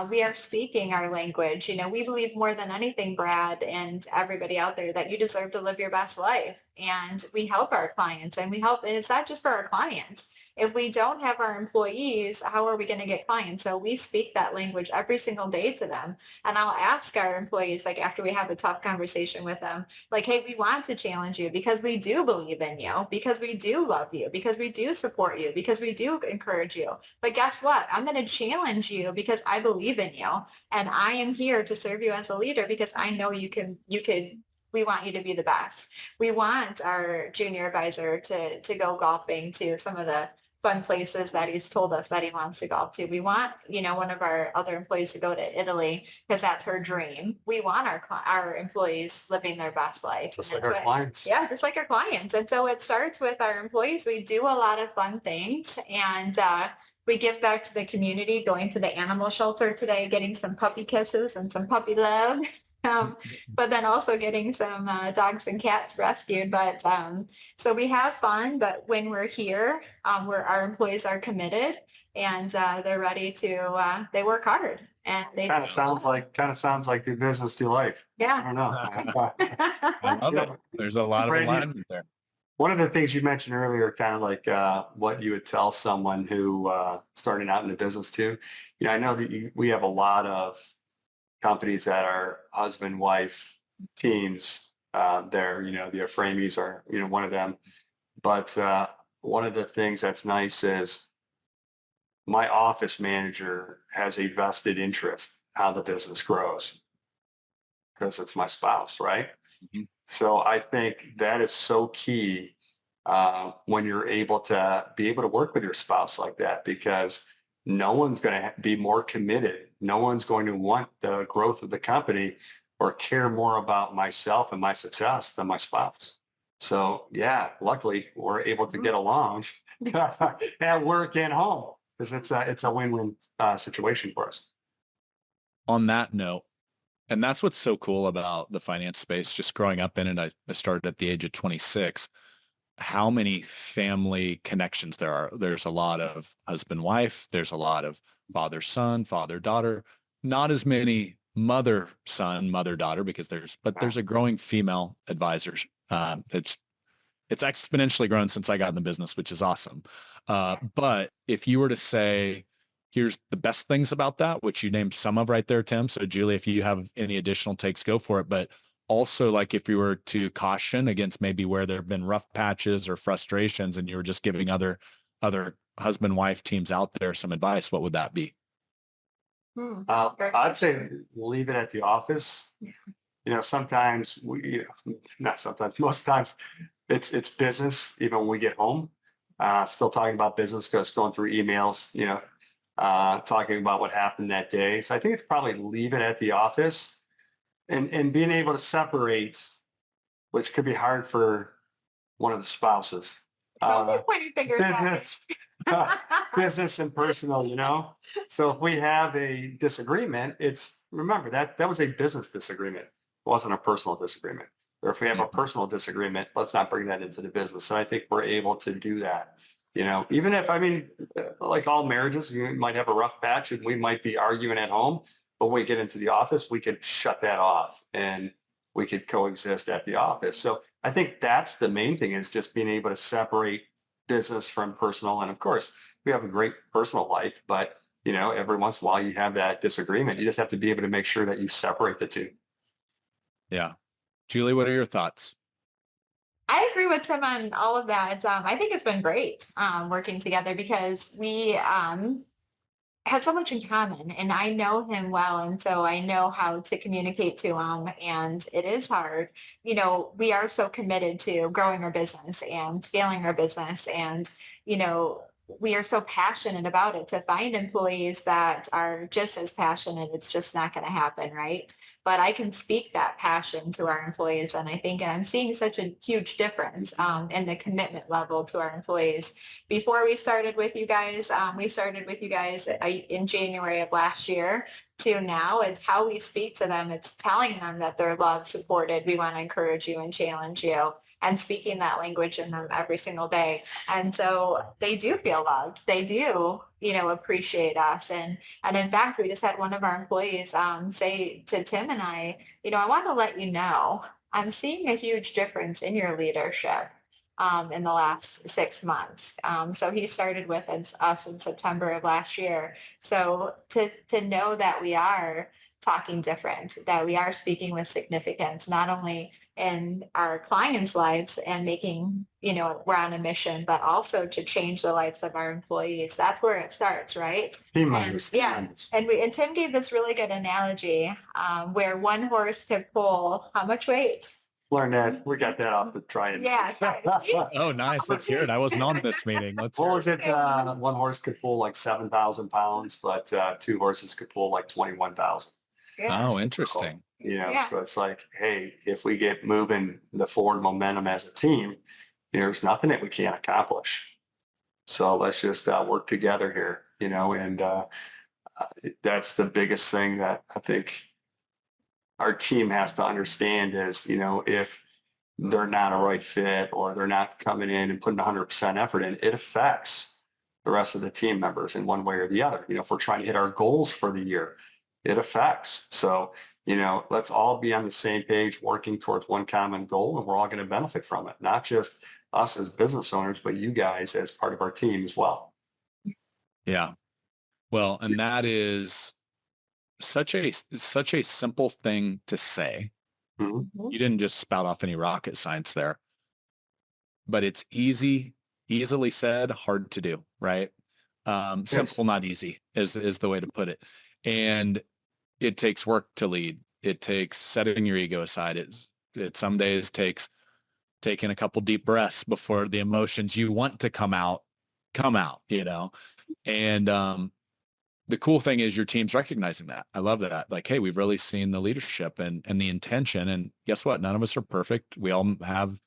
We are speaking our language. We believe more than anything, Brad, and everybody out there, that you deserve to live your best life. And we help our clients and and it's not just for our clients. If we don't have our employees, how are we going to get clients? So we speak that language every single day to them. And I'll ask our employees, like after we have a tough conversation with them, like, hey, we want to challenge you because we do believe in you, because we do love you, because we do support you, because we do encourage you. But guess what? I'm going to challenge you because I believe in you. And I am here to serve you as a leader because I know we want you to be the best. We want our junior advisor to go golfing to some of the fun places that he's told us that he wants to golf to. We want, one of our other employees to go to Italy because that's her dream. We want our employees living their best life. Just like our clients. Yeah, just like our clients. And so it starts with our employees. We do a lot of fun things and, we give back to the community, going to the animal shelter today, getting some puppy kisses and some puppy love. But then also getting some dogs and cats rescued. But so we have fun, but when we're here, our employees are committed and they're ready to, they work hard. And they Kind of sounds like do business, do life. I yeah. don't know. I love it. There's a lot of Brady, alignment there. One of the things you mentioned earlier, kind of like what you would tell someone who starting out in the business too. I know that we have a lot of companies that are husband-wife teams. The Framies are, one of them. But one of the things that's nice is my office manager has a vested interest how the business grows because it's my spouse, right? Mhm. So I think that is so key when you're able to work with your spouse like that, because no one's going to be more committed. No one's going to want the growth of the company or care more about myself and my success than my spouse. So yeah, luckily we're able to get along at work and home because it's a win-win situation for us. On that note, and that's what's so cool about the finance space, just growing up in it. I started at the age of 26. How many family connections there are. There's a lot of husband-wife. There's a lot of father-son, father-daughter. Not as many mother-son, mother-daughter, because there's a growing female advisors. It's exponentially grown since I got in the business, which is awesome. But if you were to say, here's the best things about that, which you named some of right there, Tim. So Julie, if you have any additional takes, go for it. But also, like if you were to caution against maybe where there have been rough patches or frustrations and you were just giving other husband-wife teams out there some advice, what would that be? I'd say leave it at the office. Sometimes not sometimes, most times it's business, even when we get home, still talking about business because going through emails, talking about what happened that day. So I think it's probably leave it at the office and being able to separate, which could be hard for one of the spouses. Pointing fingers at me. Business and personal, So if we have a disagreement, remember that was a business disagreement. wasn't a personal disagreement. Or if we have a personal disagreement, let's not bring that into the business. And I think we're able to do that. Even if, like all marriages, you might have a rough patch and we might be arguing at home, but when we get into the office, we could shut that off and we could coexist at the office. So I think that's the main thing, is just being able to separate business from personal. And of course, we have a great personal life, but every once in a while you have that disagreement. You just have to be able to make sure that you separate the two. Yeah. Julie, what are your thoughts? I agree with Tim on all of that. I think it's been great working together because we have so much in common, and I know him well. And so I know how to communicate to him, and it is hard. We are so committed to growing our business and scaling our business. And, we are so passionate about it. To find employees that are just as passionate, it's just not going to happen. Right. But I can speak that passion to our employees. And I think I'm seeing such a huge difference in the commitment level to our employees. Before we started with you guys, in January of last year, to now, it's how we speak to them. It's telling them that they're loved, supported. We want to encourage you and challenge you, and speaking that language in them every single day. And so they do feel loved. They do, appreciate us. And in fact, we just had one of our employees say to Tim and I want to let you know, I'm seeing a huge difference in your leadership in the last 6 months. So he started with us in September of last year. So to know that we are talking different, that we are speaking with significance, not only in our clients' lives and making, we're on a mission, but also to change the lives of our employees. That's where it starts, right? Team And members. yeah, and Tim gave this really good analogy where one horse could pull how much weight? Learn that. We got that off the Triad. Yeah. Oh, nice. Let's hear it. I wasn't on this meeting. Let's What hear was it. it? One horse could pull like 7,000 pounds, but two horses could pull like 21,000. Yeah. Oh, interesting. So it's like, hey, if we get moving the forward momentum as a team, there's nothing that we can't accomplish. So let's just work together here, and that's the biggest thing that I think our team has to understand is, if they're not a right fit or they're not coming in and putting 100% effort in, it affects the rest of the team members in one way or the other. If we're trying to hit our goals for the year, it affects. So, let's all be on the same page, working towards one common goal, and we're all going to benefit from it. Not just us as business owners, but you guys as part of our team as well. Yeah. Well, and that is such a simple thing to say. Mm-hmm. You didn't just spout off any rocket science there, but it's easily said, hard to do, right? Simple, not easy is the way to put it. And it takes work to lead. It takes setting your ego aside. It some days takes taking a couple deep breaths before the emotions you want to come out, and the cool thing is your team's recognizing that. I love that. Like, hey, we've really seen the leadership and the intention. And guess what? None of us are perfect. We all have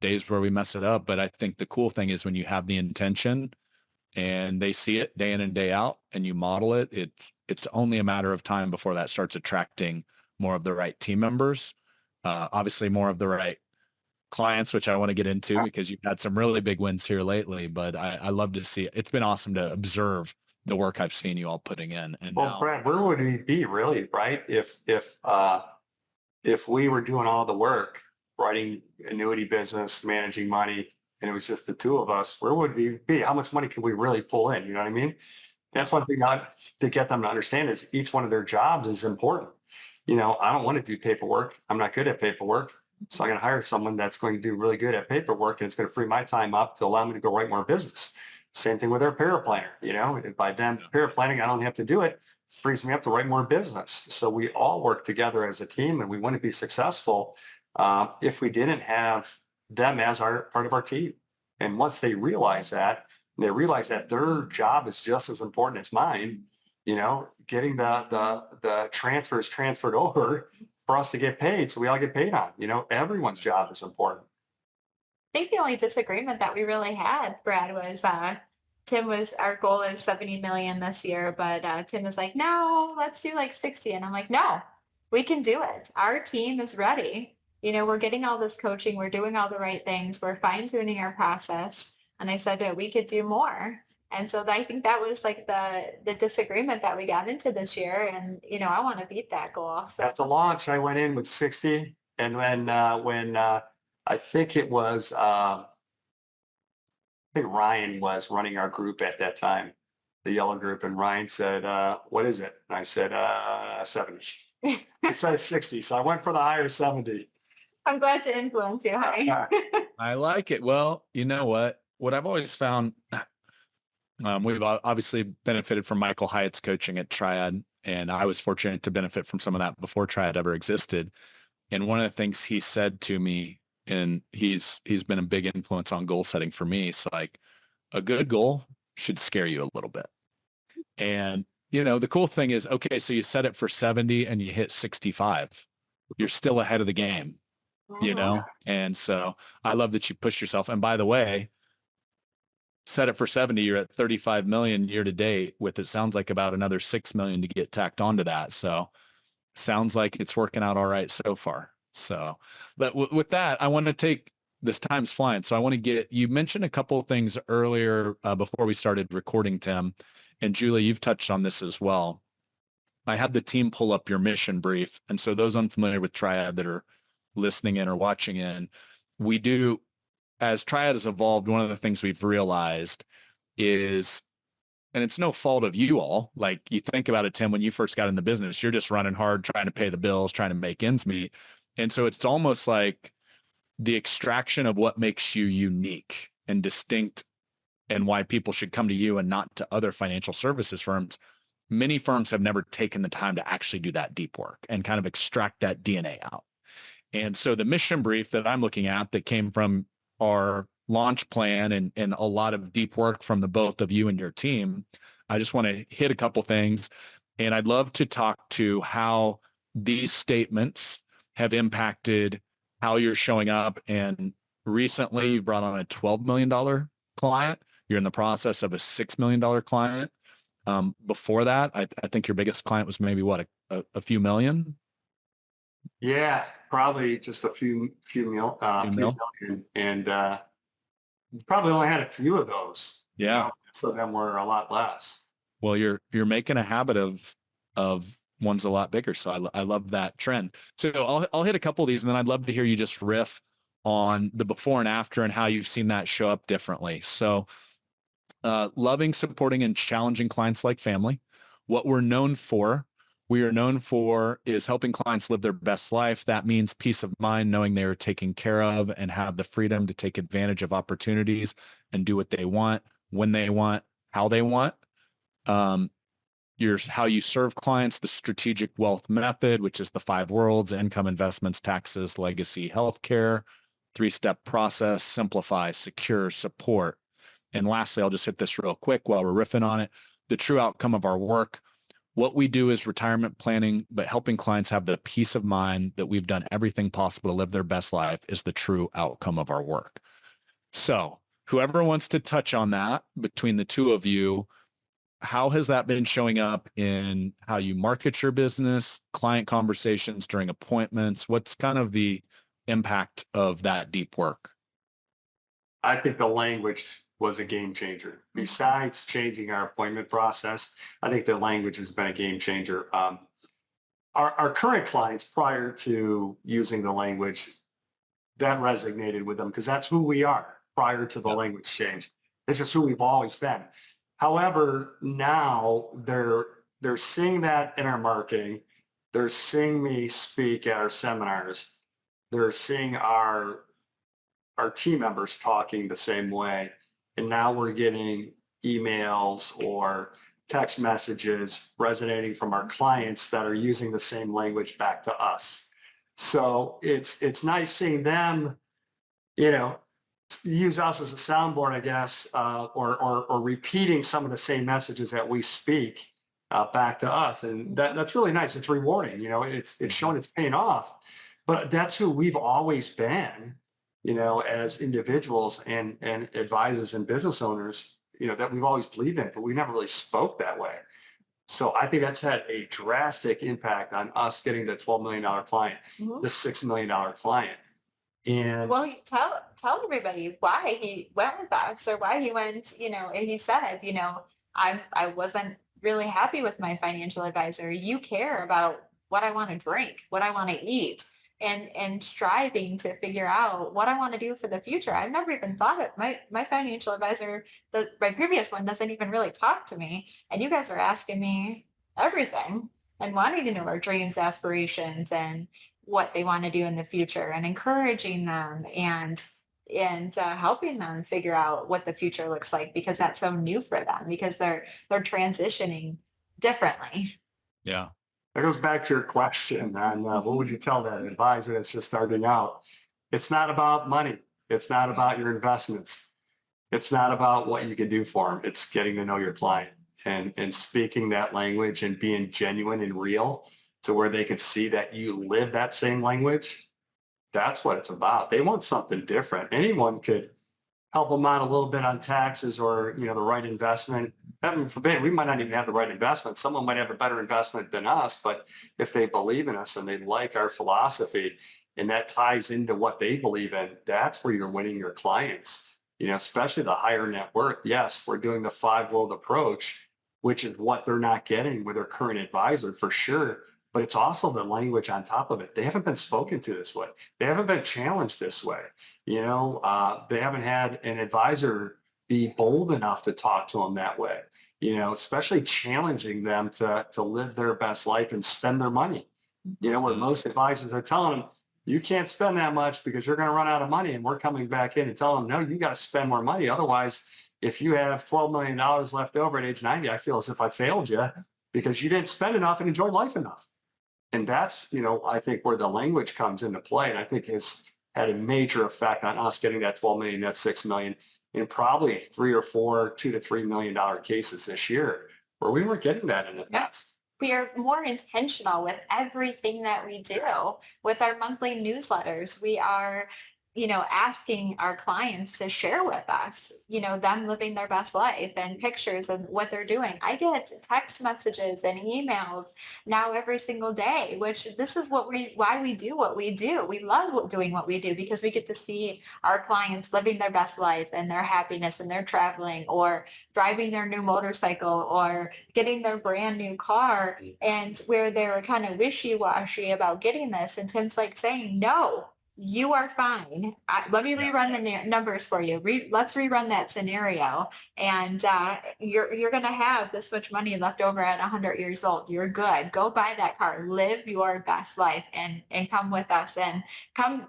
days where we mess it up. But I think the cool thing is when you have the intention and they see it day in and day out and you model it, it's only a matter of time before that starts attracting more of the right team members, obviously more of the right clients, which I want to get into because you've had some really big wins here lately. But I love to see it. It's been awesome to observe the work I've seen you all putting in. And well, now, Brad, where would we be really, right? If we were doing all the work, writing annuity business, managing money, and it was just the two of us, where would we be? How much money can we really pull in? You know what I mean? That's one thing to get them to understand is each one of their jobs is important. I don't want to do paperwork. I'm not good at paperwork. So I'm going to hire someone that's going to do really good at paperwork, and it's going to free my time up to allow me to go write more business. Same thing with our paraplanner. By them paraplanning, I don't have to do it. Frees me up to write more business. So we all work together as a team, and we want to be successful if we didn't have them as part of our team. And once they realize that, their job is just as important as mine, getting the transfers transferred over for us to get paid. So we all get paid on, everyone's job is important. I think the only disagreement that we really had, Brad, was our goal is 70 million this year, but Tim was like, no, let's do like 60. And I'm like, no, we can do it. Our team is ready. We're getting all this coaching. We're doing all the right things. We're fine tuning our process. And I said that we could do more. And so I think that was like the disagreement that we got into this year. And, I want to beat that goal. So At the launch, I went in with 60. And when I think it was, I think Ryan was running our group at that time, the yellow group. And Ryan said, what is it? And I said, 70. He said 60. So I went for the higher 70. I'm glad to influence you, honey. I like it. Well, you know what I've always found, we've obviously benefited from Michael Hyatt's coaching at Triad, and I was fortunate to benefit from some of that before Triad ever existed. And one of the things he said to me, and he's been a big influence on goal setting for me, it's like a good goal should scare you a little bit. And, the cool thing is, okay, so you set it for 70 and you hit 65. You're still ahead of the game, And so I love that you pushed yourself. And by the way, set it for 70, you're at 35 million year to date with, it sounds like about another 6 million to get tacked onto that. So sounds like it's working out all right so far. So, but with that, I want to take, this time's flying. So I want to you mentioned a couple of things earlier before we started recording, Tim, and Julie, you've touched on this as well. I had the team pull up your mission brief. And so those unfamiliar with Triad that are listening in or watching in, we do, as Triad has evolved, one of the things we've realized is, and it's no fault of you all, like you think about it, Tim, when you first got in the business, you're just running hard, trying to pay the bills, trying to make ends meet. And so it's almost like the extraction of what makes you unique and distinct and why people should come to you and not to other financial services firms. Many firms have never taken the time to actually do that deep work and kind of extract that DNA out. And so the mission brief that I'm looking at that came from our launch plan and a lot of deep work from the both of you and your team, I just want to hit a couple things. And I'd love to talk to how these statements have impacted how you're showing up. And recently you brought on a $12 million client. You're in the process of a $6 million client. Before that, I think your biggest client was maybe what, a few million? Yeah, probably just a few million, and probably only had a few of those. Yeah. So them were a lot less. Well, you're making a habit of ones a lot bigger. So I love that trend. So I'll hit a couple of these, and then I'd love to hear you just riff on the before and after and how you've seen that show up differently. So loving, supporting, and challenging clients like family. What we are known for is helping clients live their best life. That means peace of mind, knowing they are taken care of and have the freedom to take advantage of opportunities and do what they want, when they want, how they want. How you serve clients, the strategic wealth method, which is the 5 worlds: income, investments, taxes, legacy, healthcare, 3-step process: simplify, secure, support. And lastly, I'll just hit this real quick while we're riffing on it. The true outcome of our work. What we do is retirement planning, but helping clients have the peace of mind that we've done everything possible to live their best life is the true outcome of our work. So whoever wants to touch on that between the two of you, how has that been showing up in how you market your business, client conversations during appointments? What's kind of the impact of that deep work? I think the language was a game changer. Besides changing our appointment process, I think the language has been a game changer. Our current clients, prior to using the language, that resonated with them because that's who we are prior to the language change. It's just who we've always been. However, now they're seeing that in our marketing. They're seeing me speak at our seminars. They're seeing our team members talking the same way. And now we're getting emails or text messages resonating from our clients that are using the same language back to us. So it's nice seeing them, use us as a soundboard, I guess, or repeating some of the same messages that we speak back to us. And that's really nice. It's rewarding. It's showing it's paying off. But that's who we've always been, as individuals and advisors and business owners, that we've always believed in, but we never really spoke that way. So I think that's had a drastic impact on us getting the $12 million client, Mhm. the $6 million client. And Well, tell everybody why he went with us or why he went, and he said, I wasn't really happy with my financial advisor. You care about what I want to drink, what I want to eat, and striving to figure out what I want to do for the future. I've never even thought of my financial advisor, my previous one doesn't even really talk to me. And you guys are asking me everything and wanting to know our dreams, aspirations, and what they want to do in the future, and encouraging them and helping them figure out what the future looks like, because that's so new for them, because they're transitioning differently. Yeah. that goes back to your question on what would you tell that advisor that's just starting out? It's not about money. It's not about your investments. It's not about what you can do for them. It's getting to know your client and speaking that language and being genuine and real to where they can see that you live that same language. That's what it's about. They want something different. Anyone could help them out a little bit on taxes or, the right investment. Heaven forbid, we might not even have the right investment. Someone might have a better investment than us, but if they believe in us and they like our philosophy and that ties into what they believe in, that's where you're winning your clients, especially the higher net worth. Yes, we're doing the 5 world approach, which is what they're not getting with their current advisor for sure. But it's also the language on top of it. They haven't been spoken to this way. They haven't been challenged this way. They haven't had an advisor be bold enough to talk to them that way, especially challenging them to live their best life and spend their money, where most advisors are telling them, you can't spend that much because you're going to run out of money. And we're coming back in and telling them, no, you got to spend more money. Otherwise, if you have $12 million left over at age 90, I feel as if I failed you because you didn't spend enough and enjoy life enough. And that's, I think where the language comes into play. And I think has had a major effect on us getting that 12 million, that 6 million in probably 3 or 4, $2 to $3 million cases this year where we weren't getting that in the past. We are more intentional with everything that we do. With our monthly newsletters, we are, asking our clients to share with us, them living their best life and pictures of what they're doing. I get text messages and emails now every single day, which this is why we do what we do. We love doing what we do because we get to see our clients living their best life and their happiness, and they're traveling or driving their new motorcycle or getting their brand new car, and where they're kind of wishy-washy about getting this. And Tim's like saying, no, you are fine. Let me rerun the numbers for you. Let's rerun that scenario. And you're going to have this much money left over at 100 years old. You're good. Go buy that car. Live your best life and come with us, and come,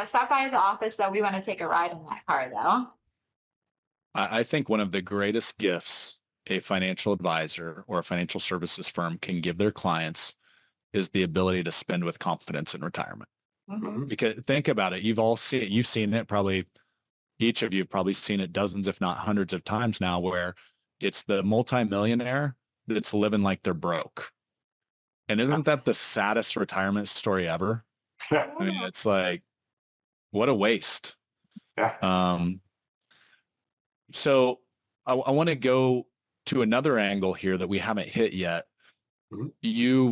stop by the office. Though we want to take a ride in that car though. I think one of the greatest gifts a financial advisor or a financial services firm can give their clients is the ability to spend with confidence in retirement. Mm-hmm. Because think about it. You've all seen it. You've seen it probably. Each of you have probably seen it dozens, if not hundreds of times now, where it's the multimillionaire that's living like they're broke. And isn't that the saddest retirement story ever? I mean, it's like, what a waste. Yeah. So I want to go to another angle here that we haven't hit yet. Mm-hmm.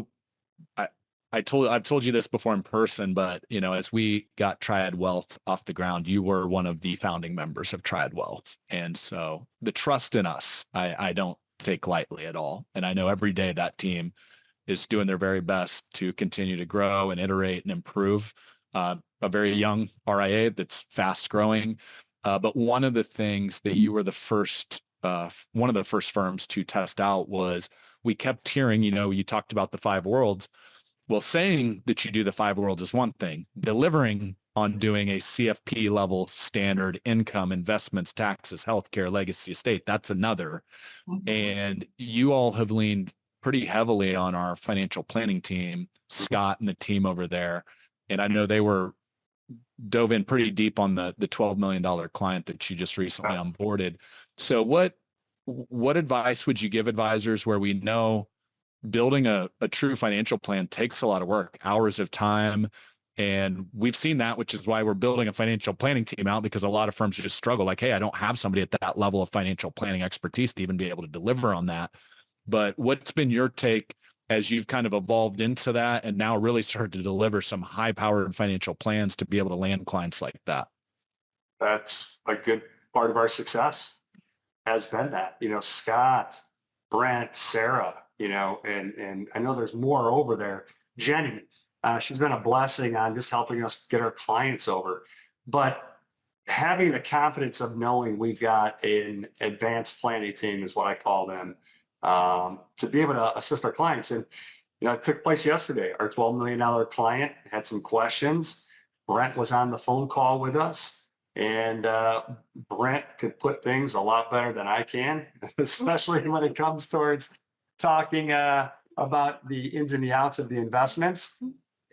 I've told you this before in person, but as we got Triad Wealth off the ground, you were one of the founding members of Triad Wealth. And so the trust in us, I don't take lightly at all. And I know every day that team is doing their very best to continue to grow and iterate and improve. A very young RIA that's fast growing. But one of the things that you were one of the first firms to test out was we kept hearing, you talked about the 5 worlds. Well, saying that you do the 5 worlds is one thing. Delivering on doing a CFP level standard income, investments, taxes, healthcare, legacy, estate, that's another. Mm-hmm. And you all have leaned pretty heavily on our financial planning team, Scott and the team over there. And I know they dove in pretty deep on the $12 million client that you just recently onboarded. So what advice would you give advisors where we know building a true financial plan takes a lot of work, hours of time. And we've seen that, which is why we're building a financial planning team out, because a lot of firms just struggle like, hey, I don't have somebody at that level of financial planning expertise to even be able to deliver on that. But what's been your take as you've kind of evolved into that and now really started to deliver some high-powered financial plans to be able to land clients like that? That's a good part of our success has been that, Scott, Brent, Sarah, and I know there's more over there. Jenny, she's been a blessing on just helping us get our clients over. But having the confidence of knowing we've got an advanced planning team is what I call them, to be able to assist our clients. And, it took place yesterday. Our $12 million client had some questions. Brent was on the phone call with us. And Brent could put things a lot better than I can, especially when it comes towards talking about the ins and the outs of the investments.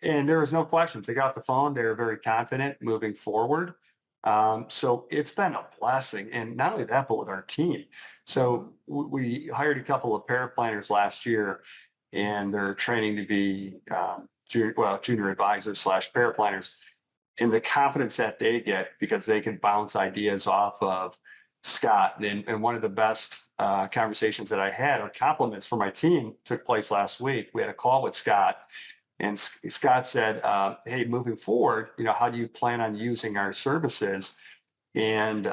And there was no questions. They got off the phone. They were very confident moving forward. So it's been a blessing. And not only that, but with our team. So we hired a couple of paraplanners last year, and they're training to be junior advisors / paraplanners. And the confidence that they get because they can bounce ideas off of Scott. And one of the best conversations that I had, or compliments for my team, took place last week. We had a call with Scott, and Scott said, hey, moving forward, how do you plan on using our services? And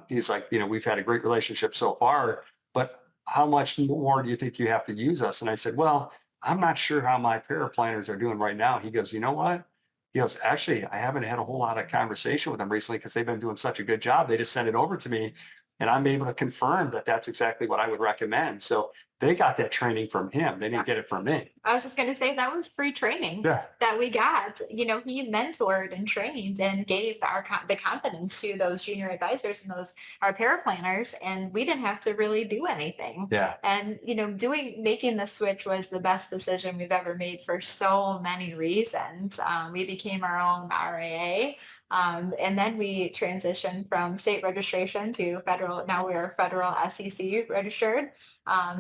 he's like, we've had a great relationship so far, but how much more do you think you have to use us? And I said, well, I'm not sure how my paraplanners are doing right now. He goes, you know what? He goes, actually, I haven't had a whole lot of conversation with them recently because they've been doing such a good job. They just sent it over to me, and I'm able to confirm that that's exactly what I would recommend. So they got that training from him. They didn't get it from me. I was just going to say that was free training that we got. He mentored and trained and gave the confidence to those junior advisors and our paraplanners, and we didn't have to really do anything. Yeah. And making the switch was the best decision we've ever made for so many reasons. We became our own RIA. And then we transitioned from state registration to federal. Now we are federal SEC registered.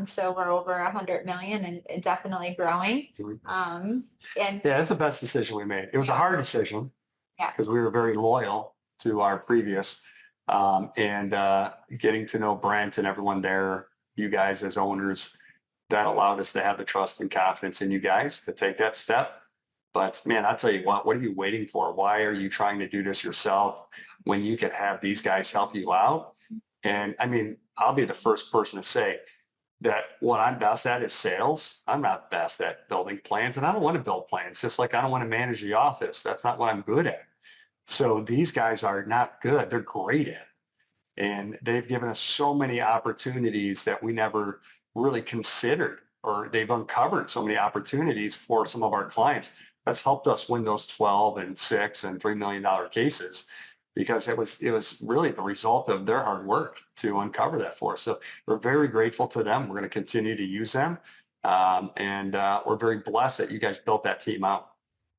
So we're over 100 million and definitely growing. And yeah, it's the best decision we made. It was a hard decision because we were very loyal to our previous, and getting to know Brent and everyone there, you guys as owners, that allowed us to have the trust and confidence in you guys to take that step. But man, I'll tell you what are you waiting for? Why are you trying to do this yourself when you could have these guys help you out? And I mean, I'll be the first person to say that what I'm best at is sales. I'm not best at building plans, and I don't want to build plans, just like I don't want to manage the office. That's not what I'm good at. So these guys are not good. They're great at it. And they've given us so many opportunities that we never really considered, or they've uncovered so many opportunities for some of our clients. That's helped us win those 12 and $6 and $3 million cases, because it was really the result of their hard work to uncover that for us. So we're very grateful to them. We're going to continue to use them. And we're very blessed that you guys built that team out.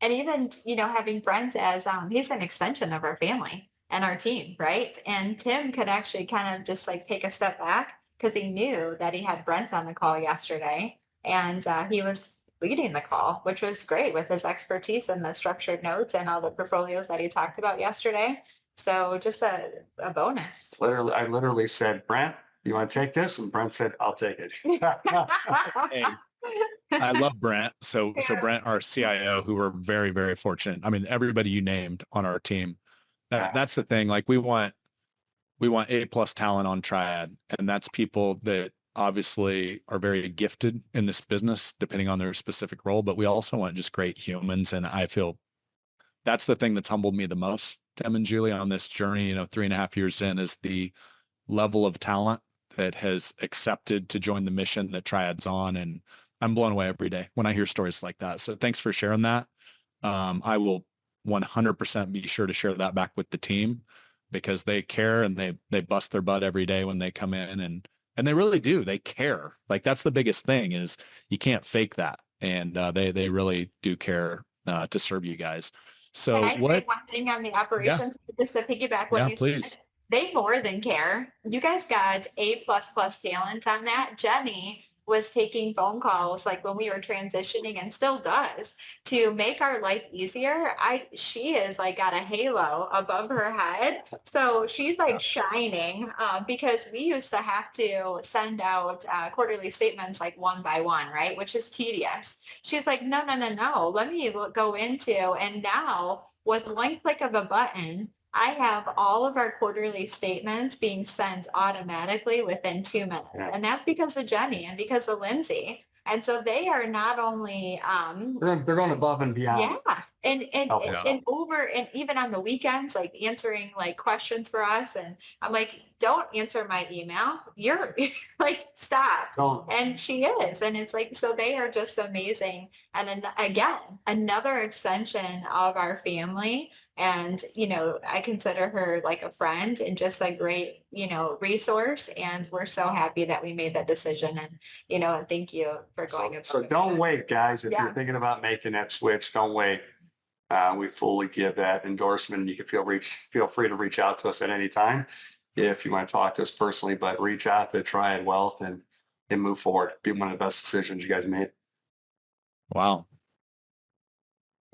And even, having Brent as, he's an extension of our family and our team, right? And Tim could actually kind of just take a step back because he knew that he had Brent on the call yesterday, and he was leading the call, which was great with his expertise and the structured notes and all the portfolios that he talked about yesterday. So just a bonus. I literally said, Brent, you want to take this? And Brent said, I'll take it. Hey, I love Brent. So Brent, our CIO, who we're very, very fortunate. I mean, everybody you named on our team, that's the thing. We want A+ talent on Triad, and that's people that obviously are very gifted in this business, depending on their specific role, but we also want just great humans. And I feel that's the thing that's humbled me the most, Tim and Julie, on this journey, 3.5 years in, is the level of talent that has accepted to join the mission that Triad's on. And I'm blown away every day when I hear stories like that. So thanks for sharing that. I will 100% be sure to share that back with the team, because they care and they bust their butt every day when they come in, and they really do. They care. That's the biggest thing, is you can't fake that. And they really do care to serve you guys. So Can I say one thing on the operations, just to piggyback what you please. said? They more than care. You guys got A++ talent on that. Jenny was taking phone calls like when we were transitioning and still does to make our life easier. She is like got a halo above her head. So she's like shining because we used to have to send out quarterly statements like one by one, right? Which is tedious. She's like, no, no, no, no. Let me go into, and now with one click of a button, I have all of our quarterly statements being sent automatically within 2 minutes. Yeah. And that's because of Jenny and because of Lindsay. And so they are not only They're going above and beyond. yeah. And Help us out. over and even on the weekends, like answering like questions for us. And I'm like, don't answer my email. You're like, stop. Don't. And she is. And it's like, so they are just amazing. And then again, another extension of our family. And, you know, I consider her like a friend and just a great, you know, resource. And we're so happy that we made that decision. And, you know, and thank you for going. So don't wait, guys. If Yeah. you're thinking about making that switch, don't wait. We fully give that endorsement. You can feel free to reach out to us at any time if you want to talk to us personally, but reach out to Triad Wealth and move forward. Be one of the best decisions you guys made. Wow.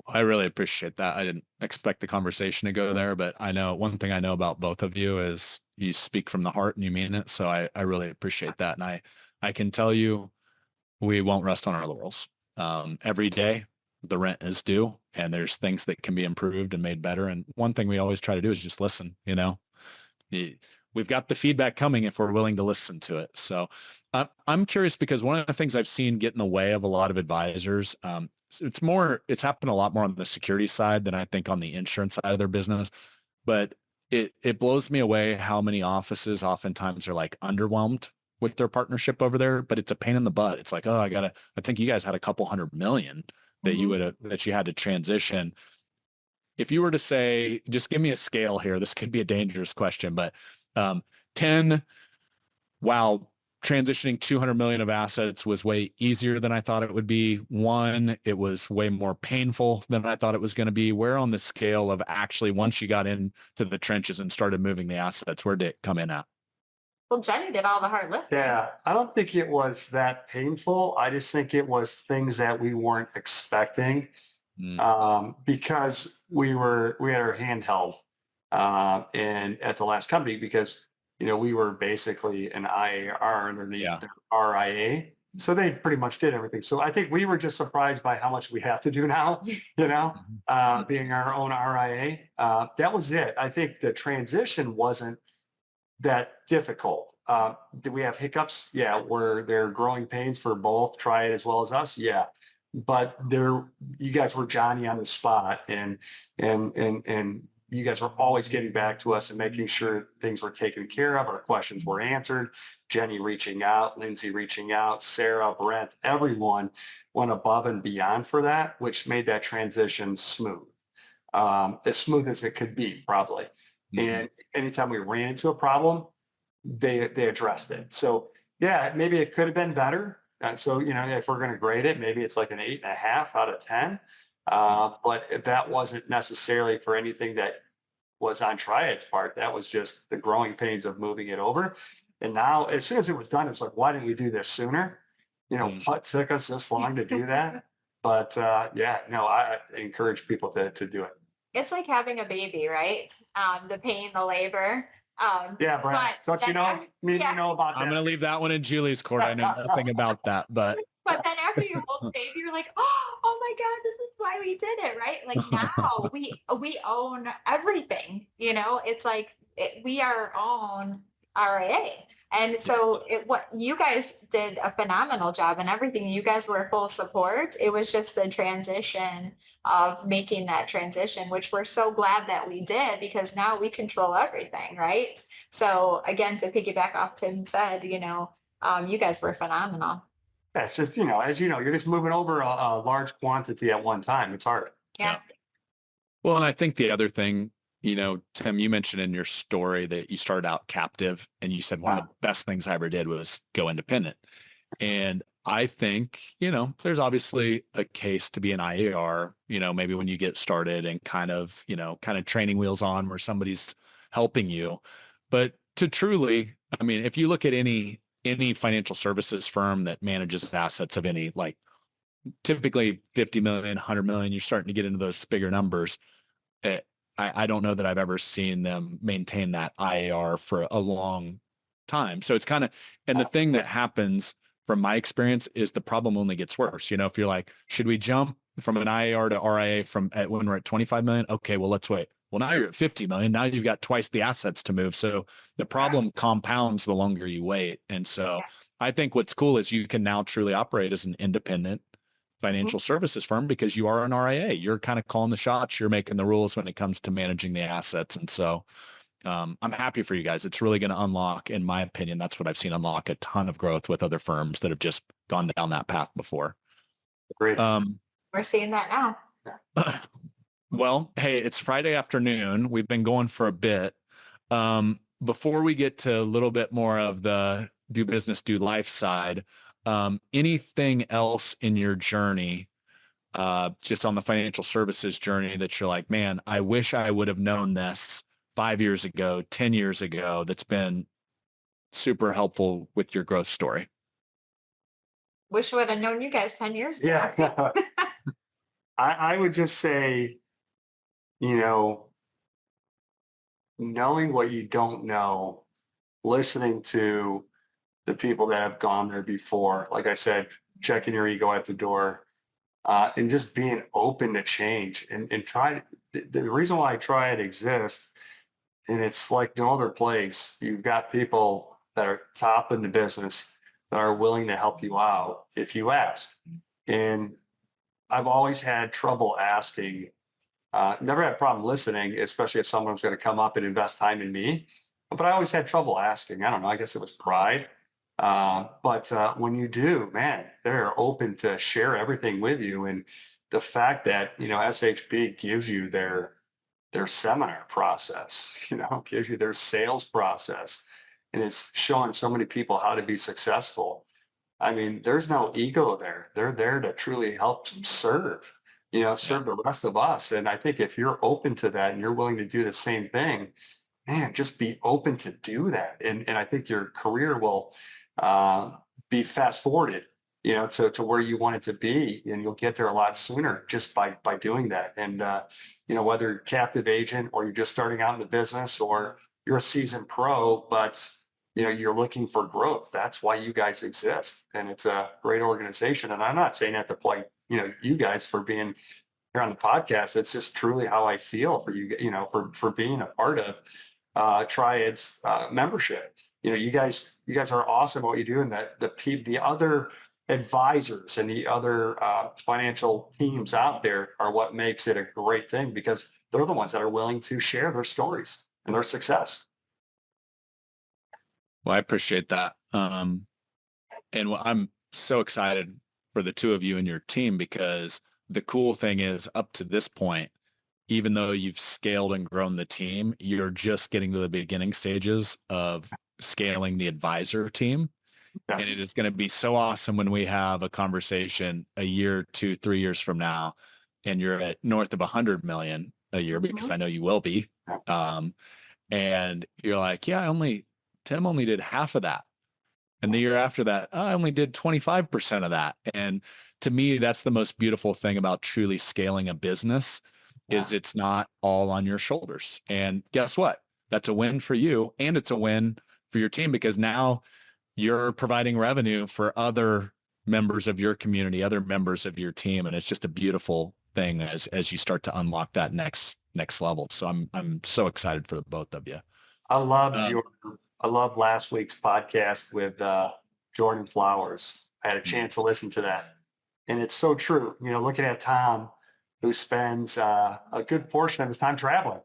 I really appreciate that. I didn't expect the conversation to go there, but I know one thing I know about both of you is you speak from the heart and you mean it. So I really appreciate that. And I can tell you, we won't rest on our laurels. Every day the rent is due and there's things that can be improved and made better. And one thing we always try to do is just listen, you know. We've got the feedback coming if we're willing to listen to it. So I'm curious because one of the things I've seen get in the way of a lot of advisors, it's happened a lot more on the security side than I think on the insurance side of their business. But it blows me away how many offices oftentimes are like underwhelmed with their partnership over there, but it's a pain in the butt. It's like, oh, I think you guys had a couple $100 million that that you had to transition. If you were to say, just give me a scale here, this could be a dangerous question, but 10, wow, transitioning 200 million of assets was way easier than I thought it would be. 1, it was way more painful than I thought it was going to be. Where on the scale of actually, once you got into the trenches and started moving the assets, where did it come in at? Well, Jenny did all the hard lifting. Yeah, I don't think it was that painful. I just think it was things that we weren't expecting because we had our hand held and at the last company because, you know, we were basically an IAR underneath their RIA. So they pretty much did everything. So I think we were just surprised by how much we have to do now, you know, being our own RIA. That was it. I think the transition wasn't that difficult. Do we have hiccups? Yeah. Were there growing pains for both Triad as well as us? Yeah. But you guys were Johnny on the spot and you guys were always getting back to us and making sure things were taken care of. Our questions were answered. Jenny reaching out, Lindsay reaching out, Sarah, Brent, everyone went above and beyond for that, which made that transition smooth. As smooth as it could be, probably. And anytime we ran into a problem, they addressed it. So yeah, maybe it could have been better. So, you know, if we're going to grade it, maybe it's like an 8.5 out of 10. But that wasn't necessarily for anything that was on Triad's part. That was just the growing pains of moving it over. And now, as soon as it was done, it was like, why didn't we do this sooner? You know, what took us this long to do that? But yeah, no, I encourage people to do it. It's like having a baby, right? The pain, the labor. Yeah, Brad. Don't you know? You know about that. I'm going to leave that one in Julie's court. I know nothing about that, but then after you hold the baby, you're like, oh my God, this is why we did it, right? Like now we own everything. You know, it's like we are our own RIA. And so what you guys did a phenomenal job and everything. You guys were full support. It was just the transition of making that transition, which we're so glad that we did because now we control everything, right? So again, to piggyback off Tim said, you know, you guys were phenomenal. Yeah, it's just, you know, as you know, you're just moving over a large quantity at one time. It's hard. Yeah. Well, and I think the other thing, you know, Tim, you mentioned in your story that you started out captive and you said one of the best things I ever did was go independent. And I think, you know, there's obviously a case to be an IAR, you know, maybe when you get started and kind of training wheels on where somebody's helping you. But to truly, I mean, if you look at any any financial services firm that manages assets of any, like typically 50 million, 100 million, you're starting to get into those bigger numbers. Eh, I don't know that I've ever seen them maintain that IAR for a long time. So it's kind of, and the thing that happens from my experience is the problem only gets worse. You know, if you're like, should we jump from an IAR to RIA when we're at 25 million? Okay, well, let's wait. Well, now you're at 50 million. Now you've got twice the assets to move. So the problem compounds the longer you wait. And so I think what's cool is you can now truly operate as an independent financial services firm because you are an RIA. You're kind of calling the shots. You're making the rules when it comes to managing the assets. And so I'm happy for you guys. It's really going to unlock, in my opinion, that's what I've seen unlock a ton of growth with other firms that have just gone down that path before. Great. We're seeing that now. Well, hey, it's Friday afternoon. We've been going for a bit. Before we get to a little bit more of the do business, do life side, anything else in your journey, just on the financial services journey that you're like, man, I wish I would have known this 5 years ago, 10 years ago, that's been super helpful with your growth story? Wish I would have known you guys 10 years ago. Yeah. I would just say, you know, knowing what you don't know, listening to the people that have gone there before, like I said, checking your ego at the door, and just being open to change and try. The reason why Triad exists, and it's like no other place, you've got people that are top in the business that are willing to help you out if you ask. And I've always had trouble asking, never had a problem listening, especially if someone was going to come up and invest time in me. But I always had trouble asking. I don't know. I guess it was pride. But when you do, man, they're open to share everything with you. And the fact that, you know, SHB gives you their seminar process, you know, gives you their sales process, and it's showing so many people how to be successful. I mean, there's no ego there. They're there to truly help serve, you know, serve the rest of us. And I think if you're open to that and you're willing to do the same thing, man, just be open to do that. And I think your career will be fast forwarded, you know, to where you want it to be. And you'll get there a lot sooner just by doing that. And, you know, whether you're a captive agent or you're just starting out in the business or you're a seasoned pro, but you know, you're looking for growth. That's why you guys exist. And it's a great organization. And I'm not saying that to play, you know, you guys for being here on the podcast. It's just truly how I feel for you, you know, for being a part of Triad's membership. You know, you guys are awesome at what you do. And the other advisors and the other financial teams out there are what makes it a great thing, because they're the ones that are willing to share their stories and their success. Well, I appreciate that. I'm so excited for the two of you and your team, because the cool thing is, up to this point, even though you've scaled and grown the team, you're just getting to the beginning stages of scaling the advisor team. Yes. And it is going to be so awesome when we have a conversation a year, 2, 3 years from now, and you're at north of 100 million a year, because I know you will be. And you're like, yeah, Tim only did half of that. And the year after that, I only did 25% of that. And to me, that's the most beautiful thing about truly scaling a business, is it's not all on your shoulders. And guess what? That's a win for you. And it's a win for your team, because now you're providing revenue for other members of your community, other members of your team. And it's just a beautiful thing as you start to unlock that next level. So I'm so excited for the both of you. I love last week's podcast with Jordan Flowers. I had a chance to listen to that. And it's so true. You know, looking at Tom, who spends a good portion of his time traveling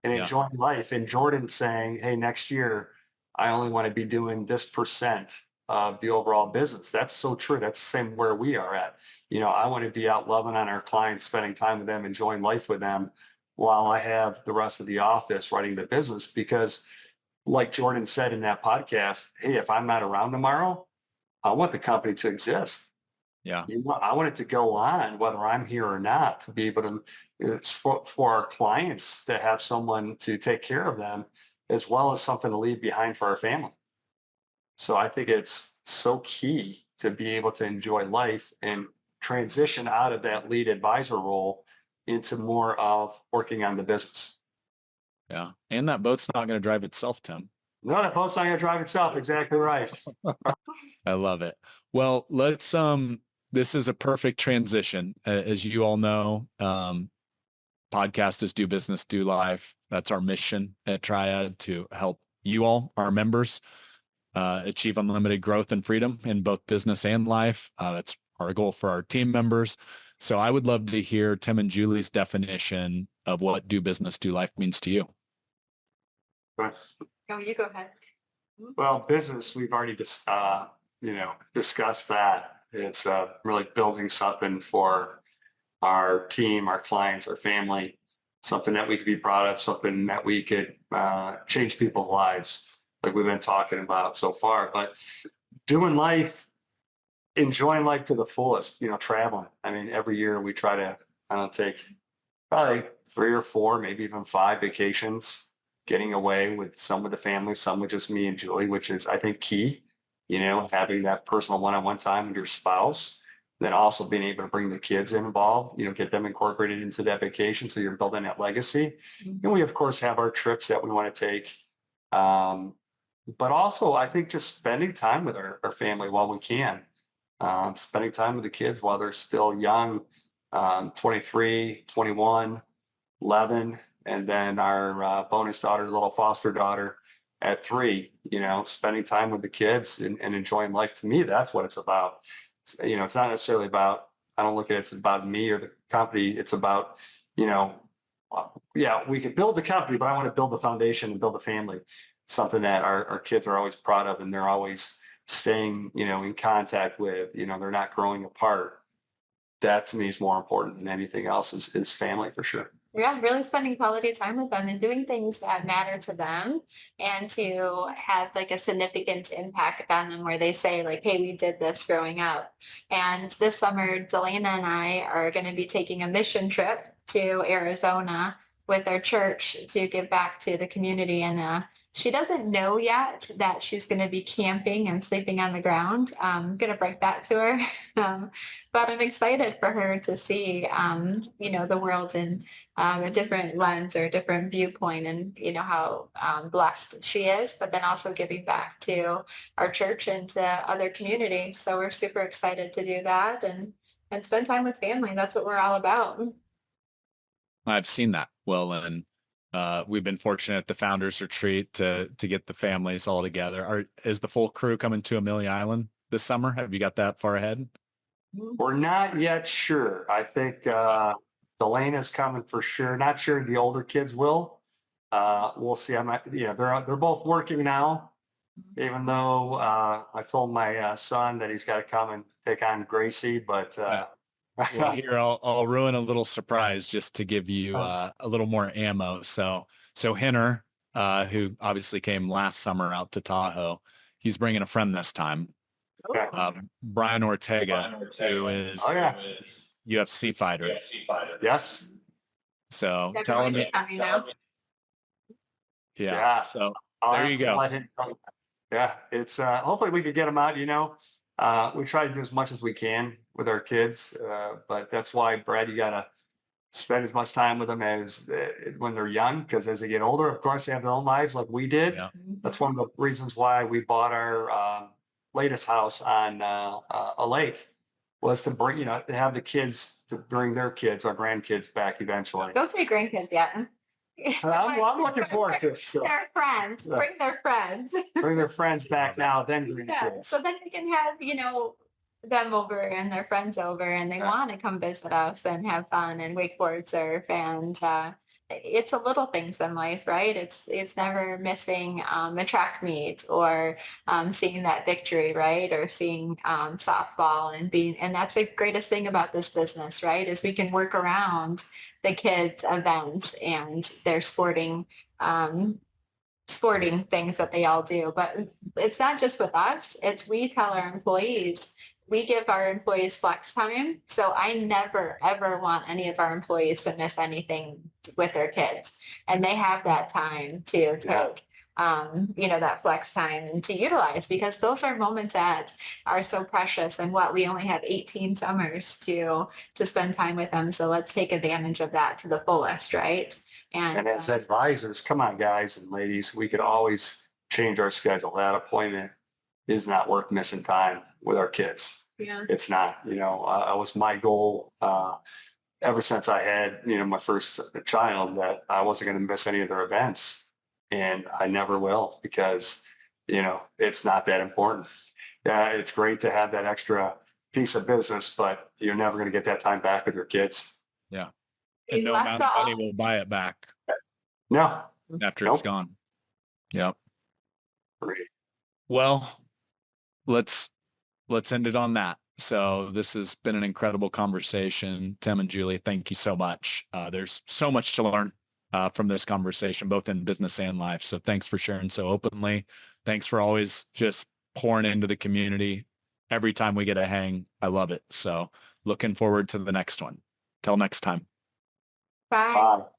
and enjoying life, and Jordan saying, hey, next year, I only want to be doing this percent of the overall business. That's so true. That's the same where we are at. You know, I want to be out loving on our clients, spending time with them, enjoying life with them, while I have the rest of the office running the business. Because like Jordan said in that podcast, hey, if I'm not around tomorrow, I want the company to exist. Yeah. I want it to go on, whether I'm here or not, to be able to, it's for our clients to have someone to take care of them, as well as something to leave behind for our family. So I think it's so key to be able to enjoy life and transition out of that lead advisor role into more of working on the business. Yeah. And that boat's not going to drive itself, Tim. No, that boat's not going to drive itself. Exactly right. I love it. Well, this is a perfect transition. As you all know, podcast is do business, do life. That's our mission at Triad, to help you all, our members, achieve unlimited growth and freedom in both business and life. That's our goal for our team members. So I would love to hear Tim and Julie's definition of what do business, do life means to you. But, No, you go ahead. well, business, we've already discussed that. It's really building something for our team, our clients, our family, something that we could be proud of, something that we could change people's lives, like we've been talking about so far. But doing life, enjoying life to the fullest, traveling. I mean, every year we try to, take probably 3 or 4, maybe even 5 vacations, getting away with some with the family, some with just me and Julie, which is, I think, key, having that personal one-on-one time with your spouse, then also being able to bring the kids involved, get them incorporated into that vacation. So you're building that legacy. And we, of course, have our trips that we want to take. But also, I think just spending time with our family while we can. Spending time with the kids while they're still young, 23, 21, 11, and then our bonus daughter, little foster daughter at 3, spending time with the kids and enjoying life. To me, that's what it's about. It's not necessarily about, I don't look at it's about me or the company. It's about, we can build the company, but I want to build the foundation and build a family, something that our kids are always proud of and they're always staying, in contact with, they're not growing apart. That to me is more important than anything else is family for sure. Yeah, really spending quality time with them and doing things that matter to them and to have like a significant impact on them where they say like, hey, we did this growing up. And this summer, Delana and I are going to be taking a mission trip to Arizona with our church to give back to the community. And she doesn't know yet that she's going to be camping and sleeping on the ground. I'm going to break that to her. But I'm excited for her to see, the world in a different lens or a different viewpoint and, how blessed she is, but then also giving back to our church and to other communities. So we're super excited to do that and spend time with family. That's what we're all about. I've seen that. Well, and we've been fortunate at the Founders Retreat to get the families all together. Is the full crew coming to Amelia Island this summer? Have you got that far ahead? We're not yet sure. I think Delana's coming for sure. Not sure the older kids will. We'll see. They're both working now, even though I told my son that he's got to come and take on Gracie, but well, here I'll ruin a little surprise just to give you a little more ammo. So Henner, who obviously came last summer out to Tahoe, he's bringing a friend this time. Okay. Brian Ortega, who is UFC fighter. Yes. So telling me, yeah. So there you go. Yeah, it's hopefully we could get them out. We try to do as much as we can with our kids, but that's why, Brad, you got to spend as much time with them as when they're young, because as they get older, of course, they have their own lives like we did. Yeah. That's one of the reasons why we bought our latest house on a lake, was to bring, to have the kids, to bring their kids, our grandkids back eventually. Don't say grandkids yet. I'm looking forward to it. So. Their friends, bring their friends. Bring their friends back now, then grandkids. Yeah, so then they can have, them over and their friends over and they want to come visit us and have fun and wakeboard surf and it's a little things in life, right? It's never missing a track meet or seeing that victory, right? Or seeing softball and that's the greatest thing about this business, right? Is we can work around the kids' events and their sporting things that they all do. But it's not just with us. We tell our employees, we give our employees flex time. So I never, ever want any of our employees to miss anything with their kids. And they have that time to take that flex time to utilize, because those are moments that are so precious. And what, we only have 18 summers to spend time with them. So let's take advantage of that to the fullest, right? And as advisors, come on, guys and ladies, we could always change our schedule. That appointment is not worth missing time with our kids. Yeah. It's not, it was my goal ever since I had, my first child, that I wasn't going to miss any of their events. And I never will, because, it's not that important. Yeah, it's great to have that extra piece of business, but you're never going to get that time back with your kids. Yeah. And no amount of money will buy it back. No. After it's gone. Yep. Great. Well, let's end it on that. So this has been an incredible conversation. Tim and Julie, thank you so much. There's so much to learn from this conversation, both in business and life. So thanks for sharing so openly. Thanks for always just pouring into the community. Every time we get a hang, I love it. So looking forward to the next one. Till next time. Bye. Bye.